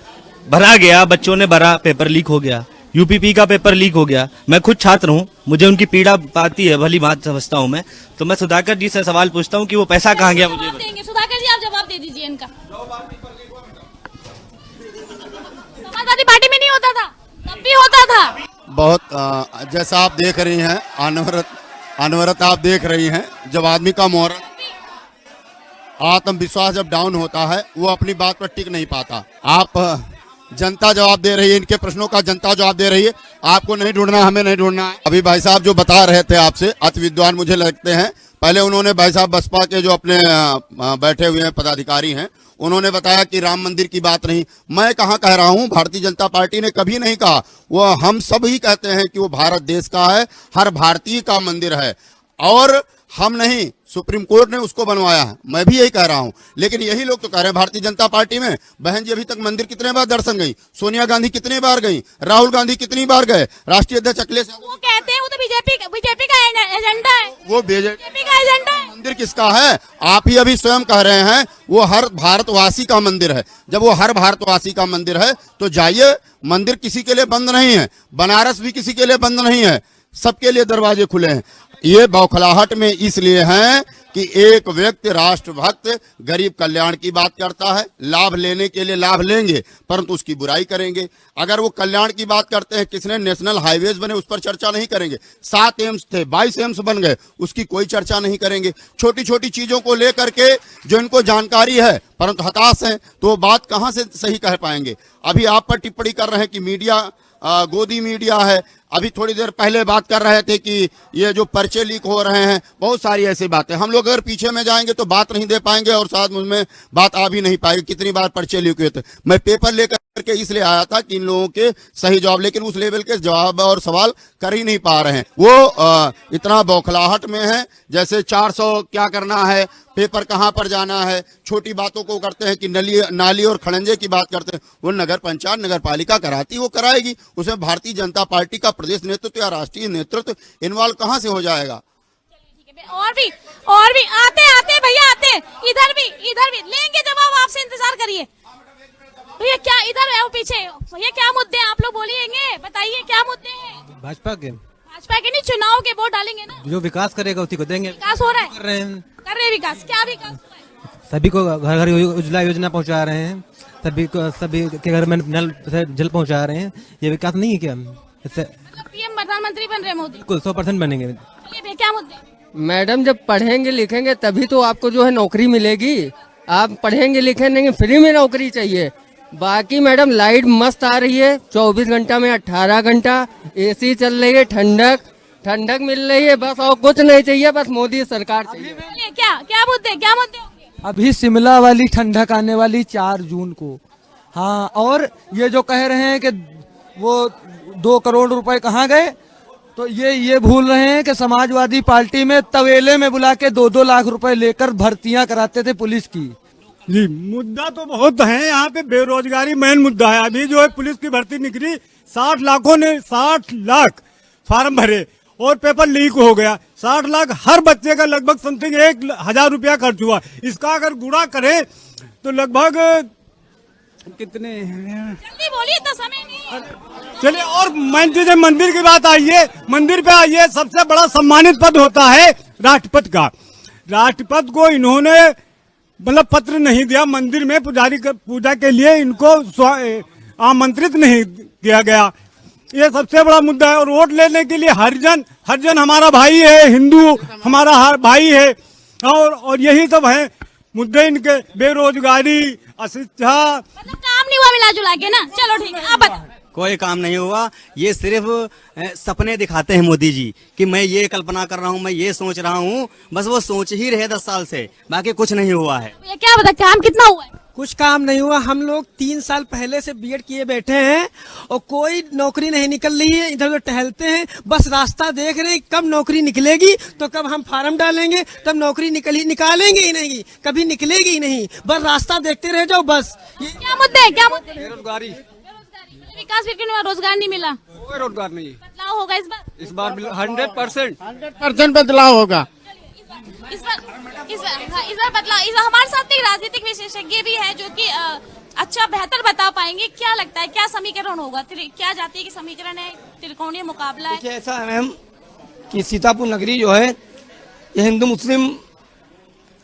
भरा गया, बच्चों ने भरा, पेपर लीक हो गया। यूपीपी का पेपर लीक हो गया। मैं खुद छात्र हूँ, मुझे उनकी पीड़ा पाती है, भली बात समझता हूँ मैं। तो मैं सुधाकर जी से सवाल पूछता हूँ कि वो पैसा कहाँ गया? मुझे देंगे सुधाकर जी, आप जवाब दे दीजिए इनका। समाजवादी पार्टी में नहीं होता था, तब भी होता था। बहुत जैसा आप देख रही हैं, अनवरत आप देख रही हैं, जब आदमी का मोरल आत्मविश्वास जब डाउन होता है, वो अपनी बात पर टिक नहीं पाता। आप जनता जवाब दे रही है, इनके प्रश्नों का जनता जवाब दे रही है। आपको नहीं ढूंढना, हमें नहीं ढूंढना है। अभी भाई साहब जो बता रहे थे आपसे, अति विद्वान मुझे लगते हैं। पहले उन्होंने भाई साहब बसपा के जो अपने बैठे हुए हैं पदाधिकारी हैं, उन्होंने बताया कि राम मंदिर की बात नहीं। मैं कहाँ कह रहा हूँ, भारतीय जनता पार्टी ने कभी नहीं कहा। वो हम सब ही कहते हैं कि वो भारत देश का है, हर भारतीय का मंदिर है, और हम नहीं, सुप्रीम कोर्ट ने उसको बनवाया है। मैं भी यही कह रहा हूं। लेकिन यही लोग तो कह रहे हैं भारतीय जनता पार्टी में, बहन जी अभी तक मंदिर कितने बार दर्शन गई? सोनिया गांधी कितनी बार गई? राहुल गांधी कितनी बार गए? राष्ट्रीय अध्यक्ष अखिलेश वो कहते हैं वो तो बीजेपी का एजेंडा है, वो बीजेपी का एजेंडा है। मंदिर किसका है? आप ही अभी स्वयं कह रहे हैं वो हर भारतवासी का मंदिर है। जब वो हर भारतवासी का मंदिर है तो जाइए, मंदिर किसी के लिए बंद नहीं है, बनारस भी किसी के लिए बंद नहीं है, सबके लिए दरवाजे खुले हैं। ये बौखलाहट में इसलिए हैं कि कि एक व्यक्ति राष्ट्रभक्त गरीब कल्याण की बात करता है, लाभ लेने के लिए लाभ लेंगे परंतु उसकी बुराई करेंगे। अगर वो कल्याण की बात करते हैं, किसने नेशनल हाईवेज बने उस पर चर्चा नहीं करेंगे। 7 एम्स थे, 22 एम्स बन गए, उसकी कोई चर्चा नहीं करेंगे। छोटी छोटी चीजों को लेकर के जो इनको जानकारी है परंतु हताश हैं, तो वो बात कहां से सही कह पाएंगे। अभी आप पर टिप्पणी कर रहे हैं कि मीडिया गोदी मीडिया है। अभी थोड़ी देर पहले बात कर रहे थे कि ये जो पर्चे लीक हो रहे हैं, बहुत सारी ऐसी बातें। हम लोग अगर पीछे में जाएंगे तो बात नहीं दे पाएंगे और साथ मुझमें बात आ भी नहीं पाएगी। कितनी बार पर्चे लीक हुए थे। मैं पेपर लेकर के इसलिए आया था कि इन लोगों के सही जवाब, लेकिन उस लेवल के जवाब और सवाल कर ही नहीं पा रहे हैं। वो इतना बौखलाहट में है जैसे 400 क्या करना है, पेपर कहां पर जाना है। छोटी बातों को करते हैं कि नाली और खड़ंजे की बात करते हैं। वो नगर पंचायत नगर पालिका कराती, वो कराएगी। उसमें भारतीय जनता पार्टी का प्रदेश नेतृत्व या राष्ट्रीय नेतृत्व इन्वॉल्व कहां से हो जाएगा। और भी आते भैया आते, इधर भी लेंगे जवाब, आपसे इंतजार करिए। भैया क्या इधर है वो पीछे, भैया क्या मुद्दे हैं आप लोग बोलिएंगे, बताइए क्या मुद्दे हैं। भाजपा के नहीं, चुनाव के वोट डालेंगे ना, जो विकास करेगा उसी को देंगे। विकास हो रहा है, कर रहे हैं विकास। क्या विकास हो रहा है? सभी को घर घर उज्ज्वला योजना पहुंचा रहे हैं, सभी के घर में नल से जल पहुंचा रहे हैं। ये विकास नहीं है क्या? इससे पीएम प्रधानमंत्री बन रहे मोदी, बिल्कुल 100% बनेंगे। क्या मुद्दे? मैडम जब पढ़ेंगे लिखेंगे तभी तो आपको जो है नौकरी मिलेगी। आप पढ़ेंगे लिखेंगे फ्री में नौकरी चाहिए। बाकी मैडम मस्त आ रही है, 24 घंटा में 18 घंटा एसी चल रही है, ठंडक मिल रही है, बस और कुछ नहीं चाहिए, बस मोदी सरकार चाहिए। क्या मुद्दे? अभी शिमला वाली ठंडक आने वाली 4 जून को। हाँ, और ये जो कह रहे हैं कि वो 2 करोड़ रुपए कहाँ गए, तो ये भूल रहे हैं कि समाजवादी पार्टी में तवेले में बुला के 2-2 लाख रुपए लेकर भर्तियां कराते थे पुलिस की। जी, मुद्दा तो बहुत है यहाँ पे। बेरोजगारी मेन मुद्दा है। अभी जो है पुलिस की भर्ती निकली, 60 लाखों ने 60 लाख फार्म भरे और पेपर लीक हो गया। 60 लाख, हर बच्चे का लगभग समथिंग 1,000 रुपया खर्च हुआ। इसका अगर गुणा करें तो लगभग कितने, जल्दी बोलिए तो समय नहीं। चलिए, और मंदिर की बात आइए, मंदिर पे आइए। सबसे बड़ा सम्मानित पद होता है राष्ट्रपति का। राष्ट्रपति को इन्होंने मतलब पत्र नहीं दिया, मंदिर में पूजा के लिए इनको आमंत्रित नहीं किया गया। ये सबसे बड़ा मुद्दा है। और वोट लेने के लिए हरिजन हमारा भाई है, हिंदू हमारा भाई है, और यही सब है मुद्दे इनके। बेरोजगारी, अशिक्षा, मतलब काम नहीं हुआ मिला जुला के ना। चलो ठीक है, आप बताओ। कोई काम नहीं हुआ। ये सिर्फ सपने दिखाते हैं मोदी जी कि मैं ये कल्पना कर रहा हूँ, मैं ये सोच रहा हूँ। बस वो सोच ही रहे 10 साल से, बाकी कुछ नहीं हुआ है। क्या बता, काम कितना हुआ है? कुछ काम नहीं हुआ। हम लोग 3 साल पहले से बीएड किए बैठे हैं और कोई नौकरी नहीं निकल रही है। इधर उधर टहलते हैं, बस रास्ता देख रहे हैं कब नौकरी निकलेगी, तो कब हम फार्म डालेंगे, तब नौकरी निकालेंगे ही नहीं, कभी निकलेगी ही नहीं। बस रास्ता देखते रह जाओ बस। क्या मुद्दे हैं? बेरोजगारी, विकास भी क्यों, रोजगार नहीं मिला? कोई रोजगार नहीं। बदलाव होगा इस बार? 100% बदलाव होगा। इस बार बदलाव। हमारे साथ एक राजनीतिक विशेषज्ञ भी है जो कि अच्छा बेहतर बता पाएंगे। क्या लगता है, क्या समीकरण होगा? क्या जाति की समीकरण है, त्रिकोणीय मुकाबला है? ऐसा है मैम कि सीतापुर नगरी जो है ये हिंदू मुस्लिम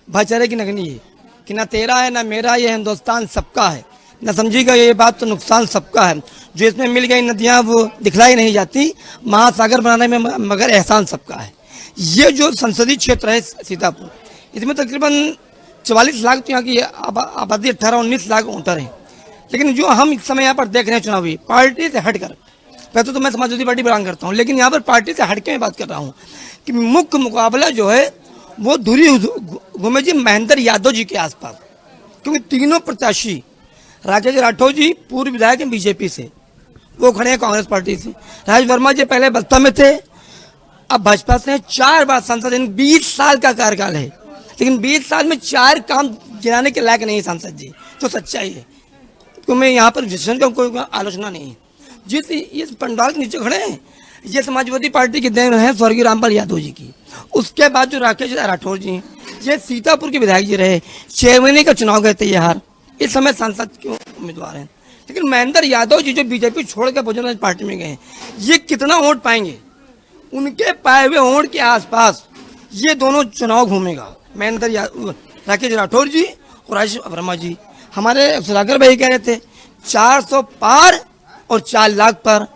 भाईचारे की नगरी है कि ना तेरा है ना मेरा, ये हिंदुस्तान सबका है। न समझिएगा ये बात, तो नुकसान सबका है। जो इसमें मिल गई नदियां वो दिखलाई नहीं जाती, महासागर बनाने में मगर एहसान सबका है। ये जो संसदीय क्षेत्र है सीतापुर, इसमें तकरीबन 44 लाख तो यहाँ की आबादी, 18-19 लाख वोटर है। लेकिन जो हम इस समय यहाँ पर देख रहे हैं चुनावी पार्टी से हटकर, वैसे तो मैं समाजवादी पार्टी बिलोंग करता हूँ, लेकिन यहाँ पर पार्टी से हटके मैं बात कर रहा हूँ कि मुख्य मुकाबला जो है वो धुरी घूमे जी महेंद्र यादव जी के आसपास। क्योंकि तीनों प्रत्याशी, राकेश राठौर जी पूर्व विधायक हैं बीजेपी से, वो खड़े हैं कांग्रेस पार्टी से। राज वर्मा जी पहले बसपा में थे, अब भाजपा से 4 बार सांसद, 20 साल का कार्यकाल है, लेकिन 20 साल में 4 काम गिनाने के लायक नहीं है सांसद जी, तो सच्चाई है। तो मैं यहाँ पर विशेषण का कोई आलोचना नहीं है। जिस इस पंडाल के नीचे खड़े हैं ये समाजवादी पार्टी के देन है स्वर्गीय रामपाल यादव जी की। उसके बाद जो राकेश राठौर जी, ये सीतापुर के विधायक जी रहे, 6 महीने का चुनाव गए थे, ये हार, इस समय सांसद क्यों उम्मीदवार हैं। लेकिन महेंद्र यादव जी जो बीजेपी छोड़ कर बहुजन समाज पार्टी में गए, ये कितना वोट पाएंगे? उनके पाए हुए वोट के आसपास ये दोनों चुनाव घूमेगा। महेंद्र राकेश राठौर जी और राजेश वर्मा जी। हमारे सुधाकर भाई कह रहे थे 400 पार और 4 लाख पर,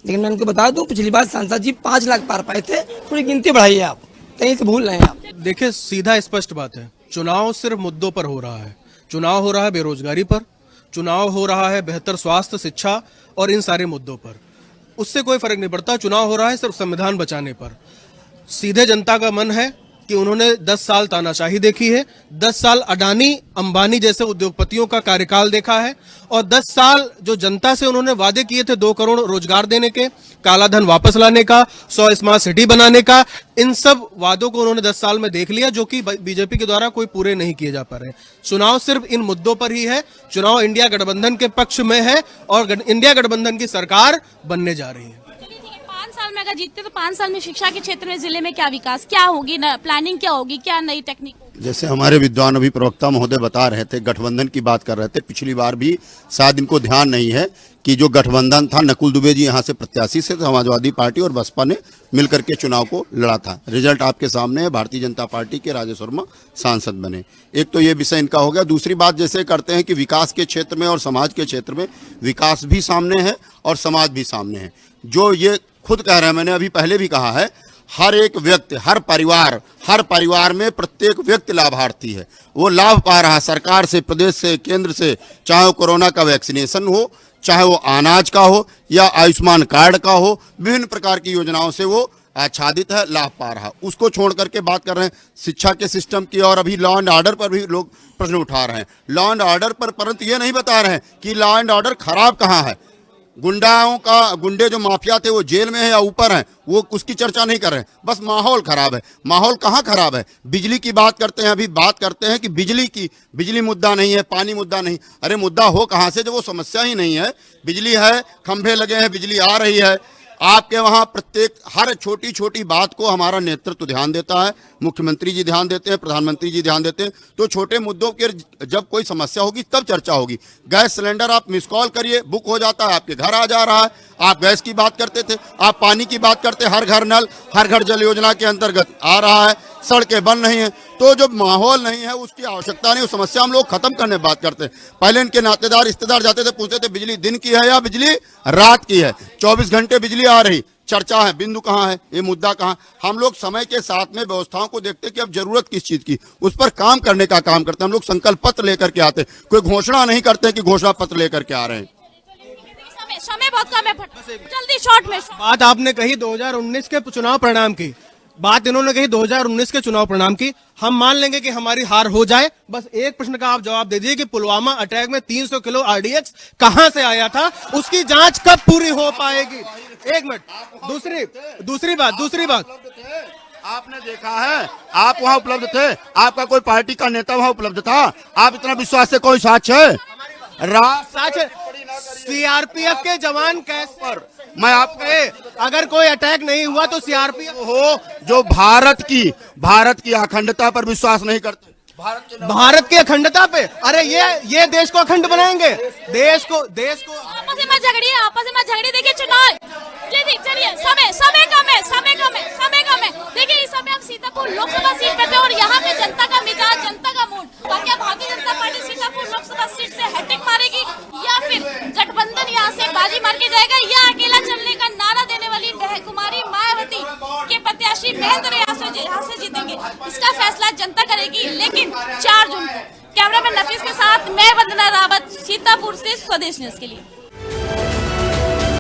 लेकिन मैं उनको बता दूं पिछली बार सांसद जी 5 लाख पार पाए थे। थोड़ी गिनती बढ़ाइए आप, कहीं से भूल रहे हैं आप। देखिए सीधा स्पष्ट बात है, चुनाव सिर्फ मुद्दों पर हो रहा है। चुनाव हो रहा है बेरोजगारी पर, चुनाव हो रहा है बेहतर स्वास्थ्य, शिक्षा और इन सारे मुद्दों पर। उससे कोई फर्क नहीं पड़ता। चुनाव हो रहा है सिर्फ संविधान बचाने पर। सीधे जनता का मन है कि उन्होंने 10 साल तानाशाही देखी है, 10 साल अडानी अंबानी जैसे उद्योगपतियों का कार्यकाल देखा है, और 10 साल जो जनता से उन्होंने वादे किए थे 2 करोड़ रोजगार देने के, काला धन वापस लाने का, 100 स्मार्ट सिटी बनाने का, इन सब वादों को उन्होंने 10 साल में देख लिया, जो कि बीजेपी के द्वारा कोई पूरे नहीं किए जा पा रहे। चुनाव सिर्फ इन मुद्दों पर ही है। चुनाव इंडिया गठबंधन के पक्ष में है और इंडिया गठबंधन की सरकार बनने जा रही है। 5 साल में अगर जीतते तो 5 साल में शिक्षा के क्षेत्र में जिले में क्या विकास, क्या होगी, प्लानिंग क्या होगी, क्या नई टेक्निक? जैसे हमारे विद्वान अभी प्रवक्ता महोदय बता रहे थे, गठबंधन की बात कर रहे थे। पिछली बार भी शायद इनको ध्यान नहीं है कि जो गठबंधन था, नकुल दुबे जी यहाँ से प्रत्याशी से, समाजवादी पार्टी और बसपा ने मिलकर के चुनाव को लड़ा था। रिजल्ट आपके सामने है, भारतीय जनता पार्टी के राजेश वर्मा सांसद बने। एक तो ये विषय इनका हो गया। दूसरी बात जैसे करते हैं कि विकास के क्षेत्र में और समाज के क्षेत्र में, विकास भी सामने है और समाज भी सामने है। जो ये खुद कह रहे हैं, मैंने अभी पहले भी कहा है, हर एक व्यक्ति, हर परिवार में प्रत्येक व्यक्ति लाभार्थी है। वो लाभ पा रहा है सरकार से, प्रदेश से, केंद्र से, चाहे वो कोरोना का वैक्सीनेशन हो, चाहे वो अनाज का हो या आयुष्मान कार्ड का हो, विभिन्न प्रकार की योजनाओं से वो आच्छादित है, लाभ पा रहा। उसको छोड़ करके बात कर रहे हैं शिक्षा के सिस्टम की, और अभी लॉ एंड ऑर्डर पर भी लोग प्रश्न उठा रहे हैं। लॉ एंड ऑर्डर पर, परंतु ये नहीं बता रहे हैं कि लॉ एंड ऑर्डर खराब कहाँ है। गुंडे जो माफिया थे वो जेल में है या ऊपर हैं, वो उसकी चर्चा नहीं कर रहे हैं। बस माहौल खराब है। माहौल कहाँ खराब है? बिजली की बात करते हैं, अभी बात करते हैं कि बिजली मुद्दा नहीं है, पानी मुद्दा नहीं। अरे मुद्दा हो कहाँ से जब वो समस्या ही नहीं है। बिजली है, खंभे लगे हैं, बिजली आ रही है। आपके वहाँ प्रत्येक हर छोटी छोटी बात को हमारा नेतृत्व ध्यान देता है, मुख्यमंत्री जी ध्यान देते हैं, प्रधानमंत्री जी ध्यान देते हैं। तो छोटे मुद्दों के जब कोई समस्या होगी तब चर्चा होगी। गैस सिलेंडर आप मिस कॉल करिए, बुक हो जाता है, आपके घर आ जा रहा है। आप गैस की बात करते थे, आप पानी की बात करते, हर घर नल, हर घर जल योजना के अंतर्गत आ रहा है। सड़कें बन रही हैं। तो जो माहौल नहीं है उसकी आवश्यकता नहीं, उस समस्या हम लोग खत्म करने बात करते हैं। पहले इनके नातेदार रिश्तेदार जाते थे, पूछते थे बिजली दिन की है या बिजली रात की है, 24 घंटे बिजली आ रही। चर्चा है, बिंदु कहाँ है, ये मुद्दा कहाँ? हम लोग समय के साथ में व्यवस्थाओं को देखते हैं कि अब जरूरत किस चीज की, उस पर काम करने का काम करते हैं। हम लोग संकल्प पत्र लेकर के आते हैं, कोई घोषणा नहीं करते कि घोषणा पत्र लेकर के आ रहे हैं। समय बहुत कम है, जल्दी शॉर्ट में। बात आपने कही 2019 के चुनाव परिणाम की, बात इन्होंने कही 2019 के चुनाव परिणाम की। हम मान लेंगे कि हमारी हार हो जाए, बस एक प्रश्न का आप जवाब दे दीजिए कि पुलवामा अटैक में 300 किलो आरडीएक्स कहां से आया था, उसकी जांच कब पूरी हो पाएगी? एक मिनट। दूसरी बात आपने देखा है, आप वहां उपलब्ध थे, आपका कोई पार्टी का नेता वहां उपलब्ध था? आप इतना विश्वास से कोई साक्ष्य है? सीआरपीएफ के जवान कैसे पर मैं आपको, अगर कोई अटैक नहीं हुआ तो सीआरपीएफ हो जो भारत की अखंडता पर विश्वास नहीं करते, भारत की अखंडता पे, अरे ये देश को अखंड बनाएंगे, देश को आपस में झगड़िए, देखिए चुनाव, चलिए समय कम है। देखिए इस समय हम सीतापुर लोकसभा सीट पे थे और यहाँ पे जनता का मिजाज, जनता का मूड, क्या भारतीय जनता पार्टी सीतापुर लोकसभा सीट से हैट्रिक मारेगी या फिर गठबंधन यहाँ से बाजी मार के जाएगा, या अकेला चलने का नारा देने वाली कुमारी मायावती के प्रत्याशी महेंद्र यहाँ से जीतेंगे? इसका फैसला जनता करेगी, लेकिन 4 जून को। कैमरामैन नफीस के साथ मैं वंदना रावत, सीतापुर से स्वदेश न्यूज के लिए।